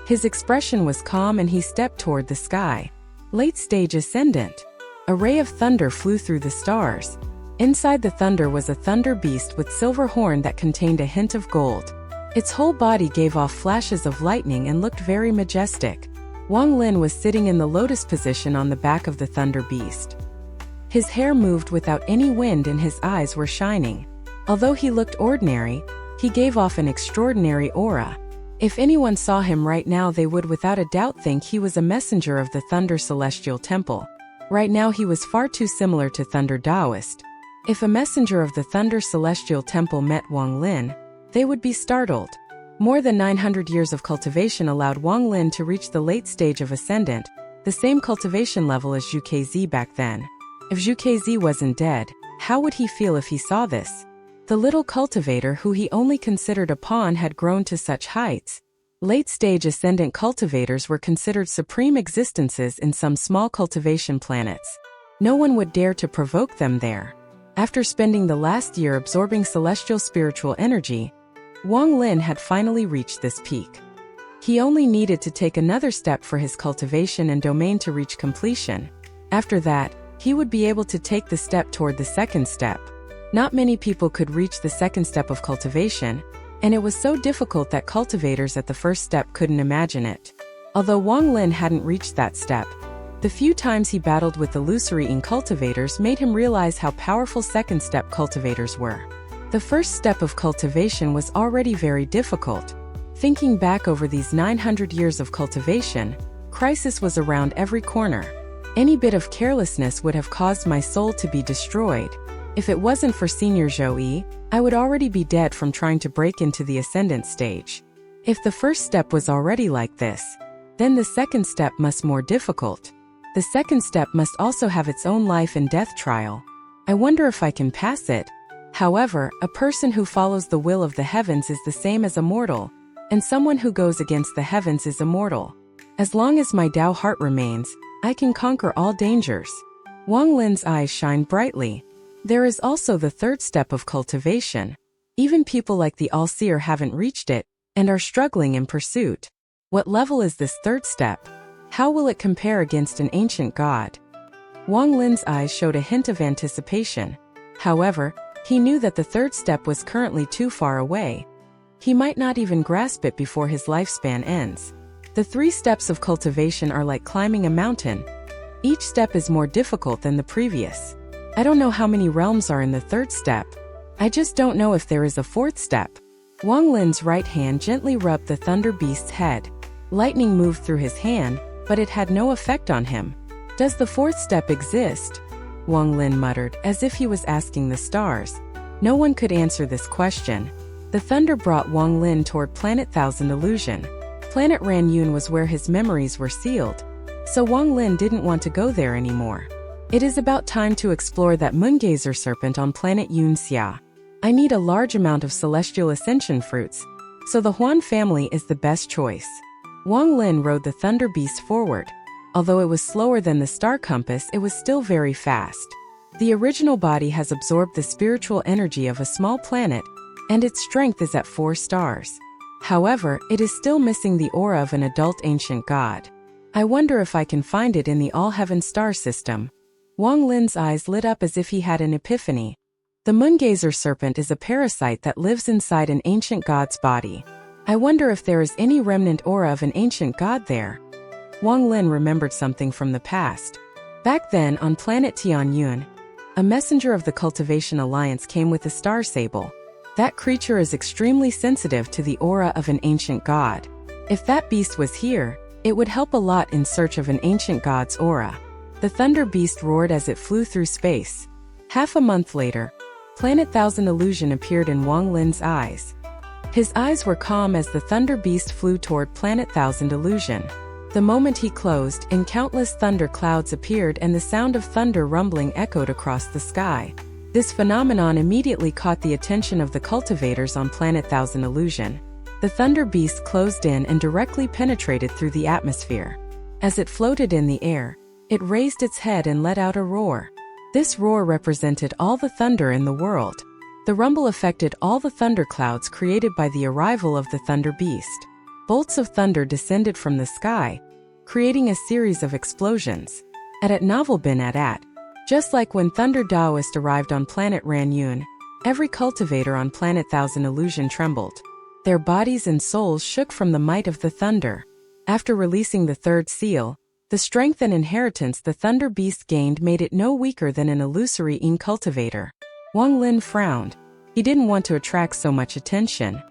His expression was calm and he stepped toward the sky. Late stage ascendant. A ray of thunder flew through the stars. Inside the thunder was a thunder beast with silver horn that contained a hint of gold. Its whole body gave off flashes of lightning and looked very majestic. Wang Lin was sitting in the lotus position on the back of the thunder beast. His hair moved without any wind and his eyes were shining. Although he looked ordinary, he gave off an extraordinary aura. If anyone saw him right now, they would without a doubt think he was a messenger of the Thunder Celestial Temple. Right now he was far too similar to Thunder Taoist. If a messenger of the Thunder Celestial Temple met Wang Lin, they would be startled. More than 900 years of cultivation allowed Wang Lin to reach the late stage of Ascendant, the same cultivation level as Zhu Kz back then. If Zhu Kz wasn't dead, how would he feel if he saw this? The little cultivator who he only considered a pawn had grown to such heights. Late-stage Ascendant cultivators were considered supreme existences in some small cultivation planets. No one would dare to provoke them there. After spending the last year absorbing celestial spiritual energy, Wang Lin had finally reached this peak. He only needed to take another step for his cultivation and domain to reach completion. After that, he would be able to take the step toward the second step. Not many people could reach the second step of cultivation, and it was so difficult that cultivators at the first step couldn't imagine it. Although Wang Lin hadn't reached that step, the few times he battled with illusory cultivators made him realize how powerful second step cultivators were. The first step of cultivation was already very difficult. Thinking back over these 900 years of cultivation, crisis was around every corner. Any bit of carelessness would have caused my soul to be destroyed. If it wasn't for Senior Zhou, I would already be dead from trying to break into the ascendant stage. If the first step was already like this, then the second step must be more difficult. The second step must also have its own life and death trial. I wonder if I can pass it. However, a person who follows the will of the heavens is the same as a mortal, and someone who goes against the heavens is immortal. As long as my Tao heart remains, I can conquer all dangers. Wang Lin's eyes shine brightly. There is also the third step of cultivation. Even people like the All-Seer haven't reached it, and are struggling in pursuit. What level is this third step? How will it compare against an ancient god? Wang Lin's eyes showed a hint of anticipation. However, he knew that the third step was currently too far away. He might not even grasp it before his lifespan ends. The 3 steps of cultivation are like climbing a mountain. Each step is more difficult than the previous. I don't know how many realms are in the third step. I just don't know if there is a fourth step. Wang Lin's right hand gently rubbed the thunder beast's head. Lightning moved through his hand, but it had no effect on him. Does the fourth step exist? Wang Lin muttered, as if he was asking the stars. No one could answer this question. The thunder brought Wang Lin toward Planet Thousand Illusion. Planet Ranyun was where his memories were sealed, so Wang Lin didn't want to go there anymore. It is about time to explore that moongazer serpent on planet Yunxia. I need a large amount of celestial ascension fruits, so the Huan family is the best choice. Wang Lin rode the thunder beast forward. Although it was slower than the star compass, it was still very fast. The original body has absorbed the spiritual energy of a small planet, and its strength is at 4 stars. However, it is still missing the aura of an adult ancient god. I wonder if I can find it in the all-heaven star system. Wang Lin's eyes lit up as if he had an epiphany. The moongazer serpent is a parasite that lives inside an ancient god's body. I wonder if there is any remnant aura of an ancient god there. Wang Lin remembered something from the past. Back then, on planet Tianyun, a messenger of the Cultivation Alliance came with a star sable. That creature is extremely sensitive to the aura of an ancient god. If that beast was here, it would help a lot in search of an ancient god's aura. The thunder beast roared as it flew through space. Half a month later, Planet Thousand Illusion appeared in Wang Lin's eyes. His eyes were calm as the thunder beast flew toward Planet Thousand Illusion. The moment he closed, and countless thunder clouds appeared and the sound of thunder rumbling echoed across the sky. This phenomenon immediately caught the attention of the cultivators on Planet Thousand Illusion. The thunder beast closed in and directly penetrated through the atmosphere. As it floated in the air, it raised its head and let out a roar. This roar represented all the thunder in the world. The rumble affected all the thunderclouds created by the arrival of the thunder beast. Bolts of thunder descended from the sky, creating a series of explosions. At Novel Bin at. Just like when Thunder Daoist arrived on planet Ranyun, every cultivator on Planet Thousand Illusion trembled. Their bodies and souls shook from the might of the thunder. After releasing the third seal, the strength and inheritance the thunder beast gained made it no weaker than an illusory cultivator. Wang Lin frowned. He didn't want to attract so much attention.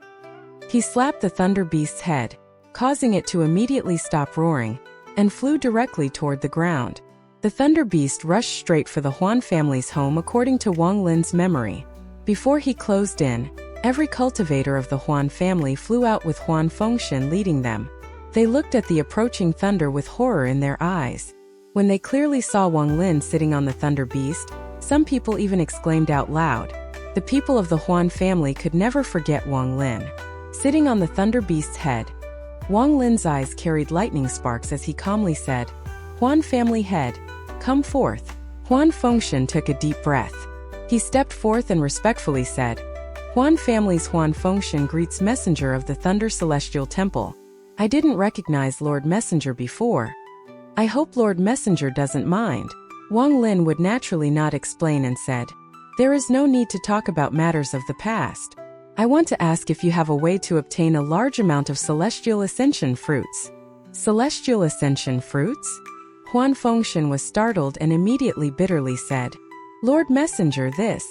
He slapped the thunder beast's head, causing it to immediately stop roaring, and flew directly toward the ground. The thunder beast rushed straight for the Huan family's home according to Wang Lin's memory. Before he closed in, every cultivator of the Huan family flew out with Huan Fengshen leading them. They looked at the approaching thunder with horror in their eyes. When they clearly saw Wang Lin sitting on the thunder beast, some people even exclaimed out loud. The people of the Huan family could never forget Wang Lin. Sitting on the thunder beast's head, Wang Lin's eyes carried lightning sparks as he calmly said, "Huan family head, come forth." Huan Fengshen took a deep breath. He stepped forth and respectfully said, "Huan family's Huan Fengshen greets messenger of the Thunder Celestial Temple. I didn't recognize Lord Messenger before. I hope Lord Messenger doesn't mind." Wang Lin would naturally not explain and said, "There is no need to talk about matters of the past. I want to ask if you have a way to obtain a large amount of celestial ascension fruits." Celestial ascension fruits? Huan Fengshen was startled and immediately bitterly said, "Lord Messenger, this."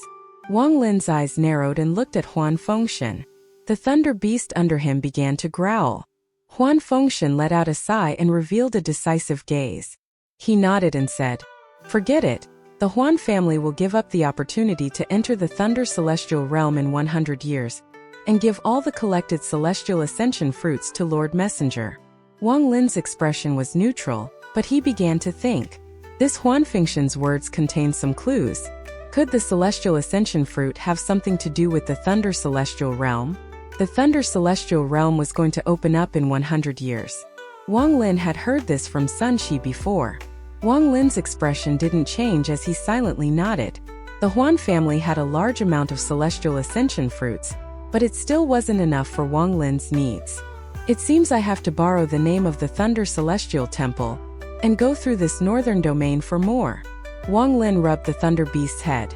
Wang Lin's eyes narrowed and looked at Huan Fengshen. The thunder beast under him began to growl. Huan Fengshen let out a sigh and revealed a decisive gaze. He nodded and said, "Forget it. The Huan family will give up the opportunity to enter the Thunder Celestial Realm in 100 years, and give all the collected Celestial Ascension fruits to Lord Messenger. Wang Lin's expression was neutral, but he began to think. This Huan Fengxian's words contained some clues. Could the Celestial Ascension fruit have something to do with the Thunder Celestial Realm? The Thunder Celestial Realm was going to open up in 100 years. Wang Lin had heard this from Sun Shi before. Wang Lin's expression didn't change as he silently nodded. The Huan family had a large amount of Celestial Ascension fruits, but it still wasn't enough for Wang Lin's needs. It seems I have to borrow the name of the Thunder Celestial Temple and go through this northern domain for more. Wang Lin rubbed the Thunder Beast's head.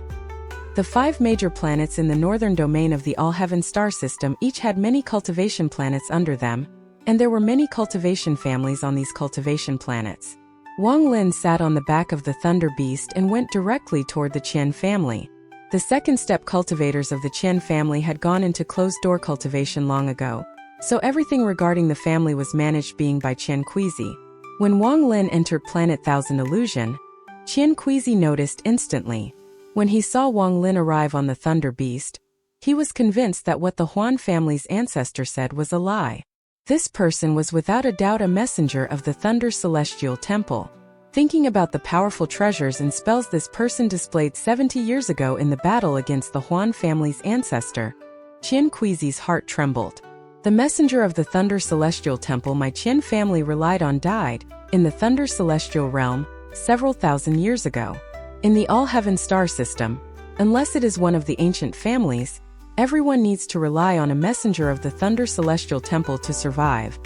The 5 major planets in the northern domain of the All-Heaven star system each had many cultivation planets under them, and there were many cultivation families on these cultivation planets. Wang Lin sat on the back of the Thunder Beast and went directly toward the XIAN family. The second-step cultivators of the XIAN family had gone into closed-door cultivation long ago, so everything regarding the family was managed being by Qian Kuizi. When Wang Lin entered Planet Thousand Illusion, Qian Kuizi noticed instantly. When he saw Wang Lin arrive on the Thunder Beast, he was convinced that what the Huan family's ancestor said was a lie. This person was without a doubt a messenger of the Thunder Celestial Temple. Thinking about the powerful treasures and spells this person displayed 70 years ago in the battle against the Huan family's ancestor, Qian Kuizi's heart trembled. The messenger of the Thunder Celestial Temple my XIAN family relied on died, in the Thunder Celestial Realm, several thousand years ago. In the All-Heaven star system, unless it is one of the ancient families, everyone needs to rely on a messenger of the Thunder Celestial Temple to survive.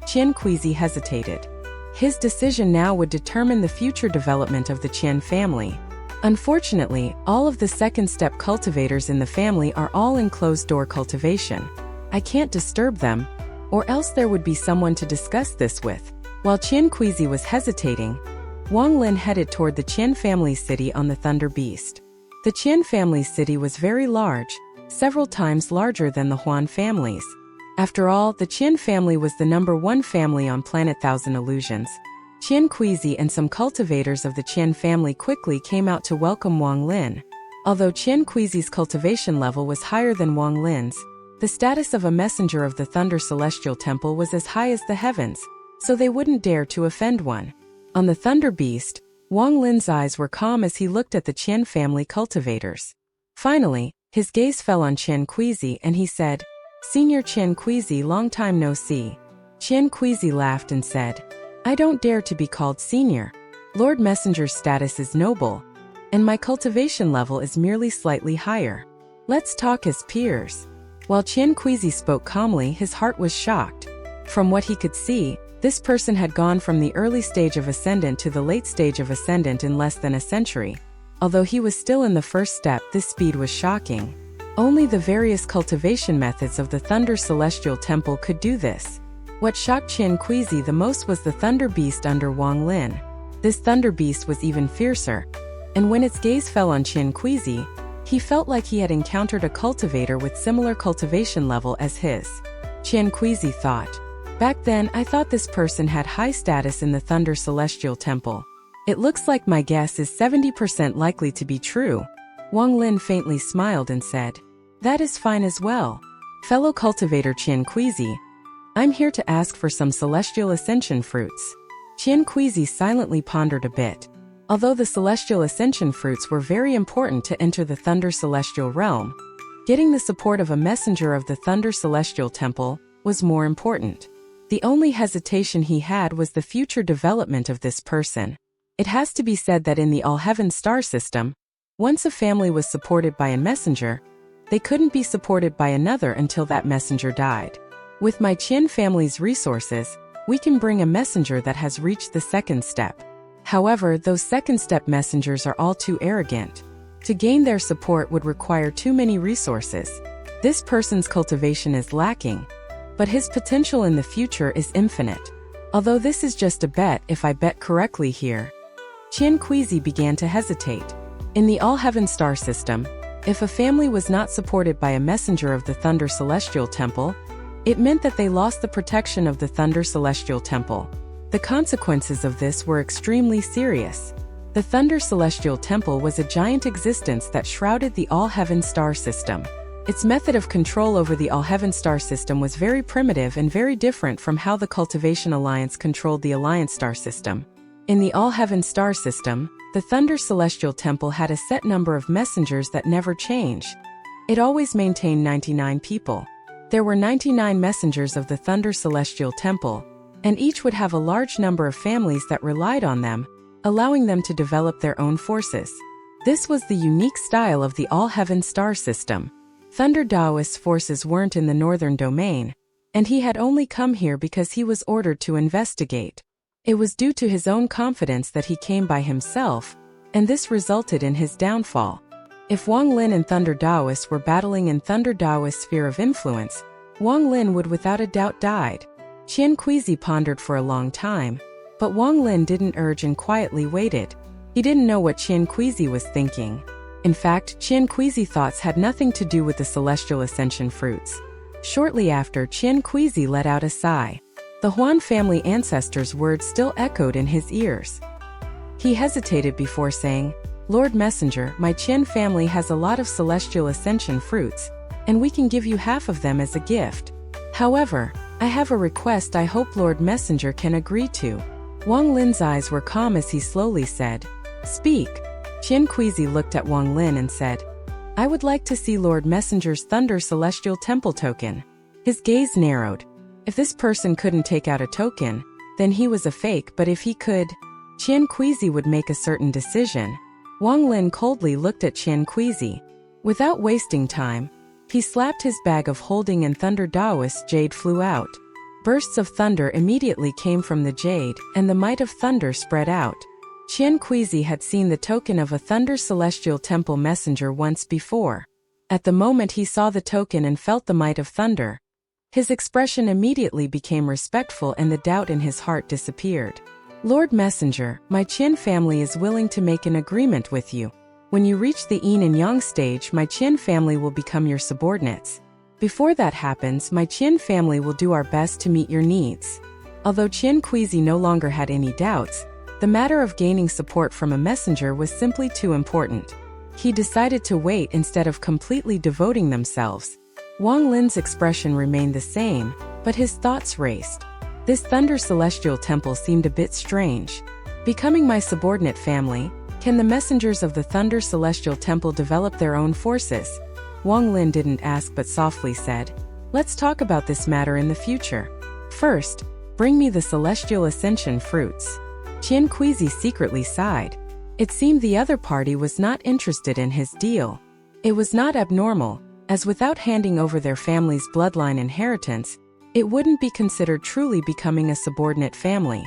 Qian Kuizi hesitated. His decision now would determine the future development of the XIAN family. Unfortunately, all of the second-step cultivators in the family are all in closed-door cultivation. I can't disturb them, or else there would be someone to discuss this with. While Qian Kuizi was hesitating, Wang Lin headed toward the XIAN family city on the Thunder Beast. The XIAN family city was very large, several times larger than the Huan families. After all, the XIAN family was the #1 family on Planet Thousand Illusions. Qian Kuizi and some cultivators of the XIAN family quickly came out to welcome Wang Lin. Although Qian Kuizi's cultivation level was higher than Wang Lin's, the status of a messenger of the Thunder Celestial Temple was as high as the heavens, so they wouldn't dare to offend one. On the Thunder Beast, Wang Lin's eyes were calm as he looked at the XIAN family cultivators. Finally, his gaze fell on Qian Kuizi and he said, "Senior Qian Kuizi, long time no see." Qian Kuizi laughed and said, "I don't dare to be called senior. Lord Messenger's status is noble, and my cultivation level is merely slightly higher. Let's talk as peers." While Qian Kuizi spoke calmly, his heart was shocked. From what he could see, this person had gone from the early stage of Ascendant to the late stage of Ascendant in less than a century. Although he was still in the first step, this speed was shocking. Only the various cultivation methods of the Thunder Celestial Temple could do this. What shocked Qian Kuizi the most was the Thunder Beast under Wang Lin. This Thunder Beast was even fiercer, and when its gaze fell on Qian Kuizi, he felt like he had encountered a cultivator with similar cultivation level as his. Qian Kuizi thought, "Back then I thought this person had high status in the Thunder Celestial Temple. It looks like my guess is 70% likely to be true." Wang Lin faintly smiled and said, "That is fine as well. Fellow cultivator Qian Kuizi, I'm here to ask for some Celestial Ascension fruits." Qian Kuizi silently pondered a bit. Although the Celestial Ascension fruits were very important to enter the Thunder Celestial Realm, getting the support of a messenger of the Thunder Celestial Temple was more important. The only hesitation he had was the future development of this person. It has to be said that in the All-Heaven star system, once a family was supported by a messenger, they couldn't be supported by another until that messenger died. With my XIAN family's resources, we can bring a messenger that has reached the second step. However, those second-step messengers are all too arrogant. To gain their support would require too many resources. This person's cultivation is lacking, but his potential in the future is infinite. Although this is just a bet if I bet correctly here. Qian Kuizi began to hesitate. In the All-Heaven star system, if a family was not supported by a messenger of the Thunder Celestial Temple, it meant that they lost the protection of the Thunder Celestial Temple. The consequences of this were extremely serious. The Thunder Celestial Temple was a giant existence that shrouded the All-Heaven star system. Its method of control over the All-Heaven star system was very primitive and very different from how the Cultivation Alliance controlled the Alliance star system. In the All-Heaven star system, the Thunder Celestial Temple had a set number of messengers that never changed. It always maintained 99 people. There were 99 messengers of the Thunder Celestial Temple, and each would have a large number of families that relied on them, allowing them to develop their own forces. This was the unique style of the All-Heaven star system. Thunder Daoist's forces weren't in the northern domain, and he had only come here because he was ordered to investigate. It was due to his own confidence that he came by himself, and this resulted in his downfall. If Wang Lin and Thunder Daoist were battling in Thunder Daoist's sphere of influence, Wang Lin would without a doubt died. Qian Kuizi pondered for a long time, but Wang Lin didn't urge and quietly waited. He didn't know what Qian Kuizi was thinking. In fact, Qian Kuizi's thoughts had nothing to do with the Celestial Ascension fruits. Shortly after, Qian Kuizi let out a sigh. The Huan family ancestor's words still echoed in his ears. He hesitated before saying, "Lord Messenger, my Qian family has a lot of Celestial Ascension fruits, and we can give you half of them as a gift. However, I have a request I hope Lord Messenger can agree to." Wang Lin's eyes were calm as he slowly said, "Speak." Qian Kuizi looked at Wang Lin and said, "I would like to see Lord Messenger's Thunder Celestial Temple token." His gaze narrowed. If this person couldn't take out a token, then he was a fake, but if he could, Qian Kuizi would make a certain decision. Wang Lin coldly looked at Qian Kuizi. Without wasting time, he slapped his bag of holding and Thunder Daoist's jade flew out. Bursts of thunder immediately came from the jade, and the might of thunder spread out. Qian Kuizi had seen the token of a Thunder Celestial Temple messenger once before. At the moment he saw the token and felt the might of thunder, his expression immediately became respectful and the doubt in his heart disappeared. "Lord Messenger, my Qian family is willing to make an agreement with you. When you reach the Yin and Yang stage, my Qian family will become your subordinates. Before that happens, my Qian family will do our best to meet your needs." Although Qian Kuizi no longer had any doubts, the matter of gaining support from a messenger was simply too important. He decided to wait instead of completely devoting themselves. Wang Lin's expression remained the same, but his thoughts raced. This Thunder Celestial Temple seemed a bit strange. Becoming my subordinate family, can the messengers of the Thunder Celestial Temple develop their own forces? Wang Lin didn't ask but softly said, "Let's talk about this matter in the future. First, bring me the Celestial Ascension fruits." Qian Kuizi secretly sighed. It seemed the other party was not interested in his deal. It was not abnormal, as without handing over their family's bloodline inheritance, it wouldn't be considered truly becoming a subordinate family.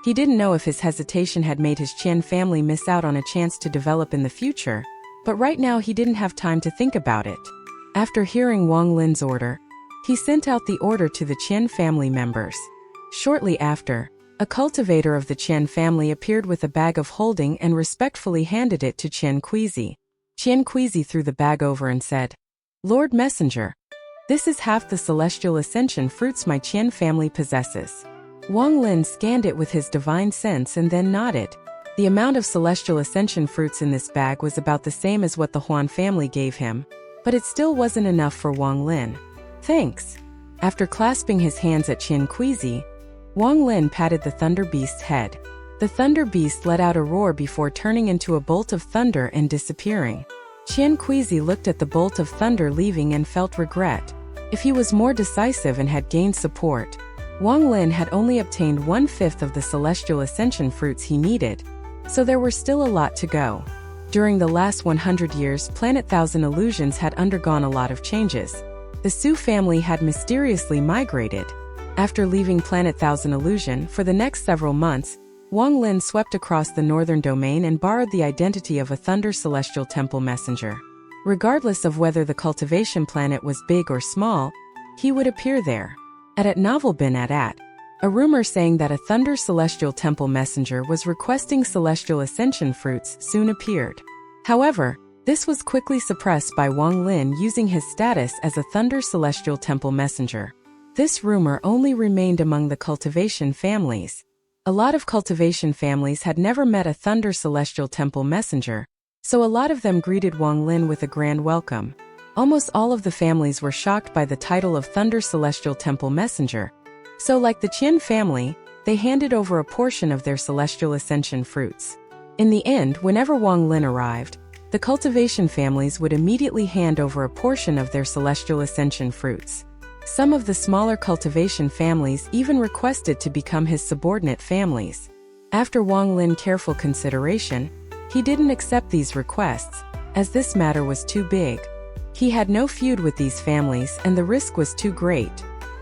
He didn't know if his hesitation had made his Qian family miss out on a chance to develop in the future, but right now he didn't have time to think about it. After hearing Wang Lin's order, he sent out the order to the Qian family members. Shortly after, a cultivator of the Qian family appeared with a bag of holding and respectfully handed it to Qian Kuizi. Qian Kuizi threw the bag over and said, "Lord Messenger, this is half the Celestial Ascension fruits my Qian family possesses." Wang Lin scanned it with his divine sense and then nodded. The amount of Celestial Ascension fruits in this bag was about the same as what the Huan family gave him, but it still wasn't enough for Wang Lin. "Thanks." After clasping his hands at Qian Kuizi, Wang Lin patted the Thunder Beast's head. The Thunder Beast let out a roar before turning into a bolt of thunder and disappearing. Qian Kuizi looked at the bolt of thunder leaving and felt regret. If he was more decisive and had gained support, Wang Lin had only obtained 1/5 of the Celestial Ascension fruits he needed, so there were still a lot to go. During the last 100 years, Planet Thousand Illusions had undergone a lot of changes. The Su family had mysteriously migrated. After leaving Planet Thousand Illusion for the next several months, Wang Lin swept across the northern domain and borrowed the identity of a Thunder Celestial Temple messenger. Regardless of whether the cultivation planet was big or small, he would appear there. At Novel Bin At, a rumor saying that a Thunder Celestial Temple messenger was requesting Celestial Ascension fruits soon appeared. However, this was quickly suppressed by Wang Lin using his status as a Thunder Celestial Temple messenger. This rumor only remained among the cultivation families. A lot of cultivation families had never met a Thunder Celestial Temple messenger, so a lot of them greeted Wang Lin with a grand welcome. Almost all of the families were shocked by the title of Thunder Celestial Temple Messenger, so like the XIAN family, they handed over a portion of their Celestial Ascension fruits. In the end, whenever Wang Lin arrived, the cultivation families would immediately hand over a portion of their Celestial Ascension fruits. Some of the smaller cultivation families even requested to become his subordinate families. After Wang Lin careful consideration, he didn't accept these requests, as this matter was too big. He had no feud with these families and the risk was too great.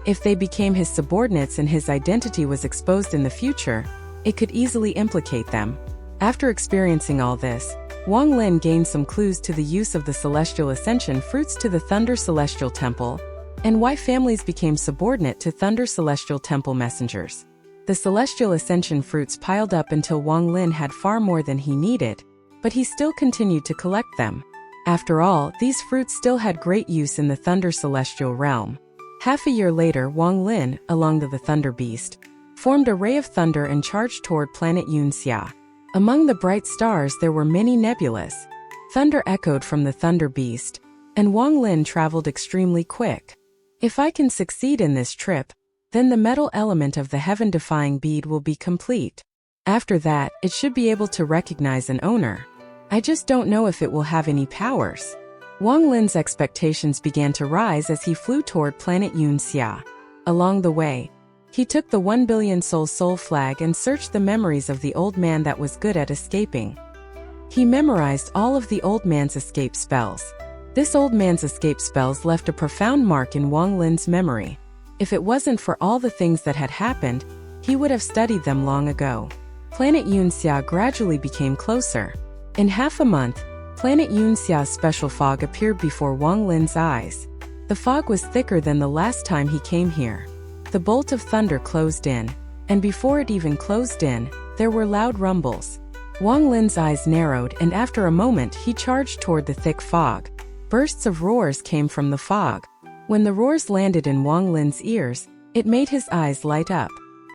If they became his subordinates and his identity was exposed in the future, it could easily implicate them. After experiencing all this, Wang Lin gained some clues to the use of the Celestial Ascension fruits to the Thunder Celestial Temple, and why families became subordinate to Thunder Celestial Temple messengers. The Celestial Ascension fruits piled up until Wang Lin had far more than he needed, but he still continued to collect them. After all, these fruits still had great use in the Thunder Celestial realm. Half a year later, Wang Lin, along with the Thunder Beast, formed a ray of thunder and charged toward planet Yunxia. Among the bright stars there were many nebulas. Thunder echoed from the Thunder Beast, and Wang Lin traveled extremely quick. If I can succeed in this trip, then the metal element of the heaven-defying bead will be complete. After that, it should be able to recognize an owner. I just don't know if it will have any powers. Wang Lin's expectations began to rise as he flew toward planet Yunxia. Along the way, he took the 1 billion soul flag and searched the memories of the old man that was good at escaping. He memorized all of the old man's escape spells. This old man's escape spells left a profound mark in Wang Lin's memory. If it wasn't for all the things that had happened, he would have studied them long ago. Planet Yunxia gradually became closer. In half a month, planet Yunxia's special fog appeared before Wang Lin's eyes. The fog was thicker than the last time he came here. The bolt of thunder closed in, and before it even closed in, there were loud rumbles. Wang Lin's eyes narrowed, and after a moment he charged toward the thick fog. Bursts of roars came from the fog. When the roars landed in Wang Lin's ears, it made his eyes light up.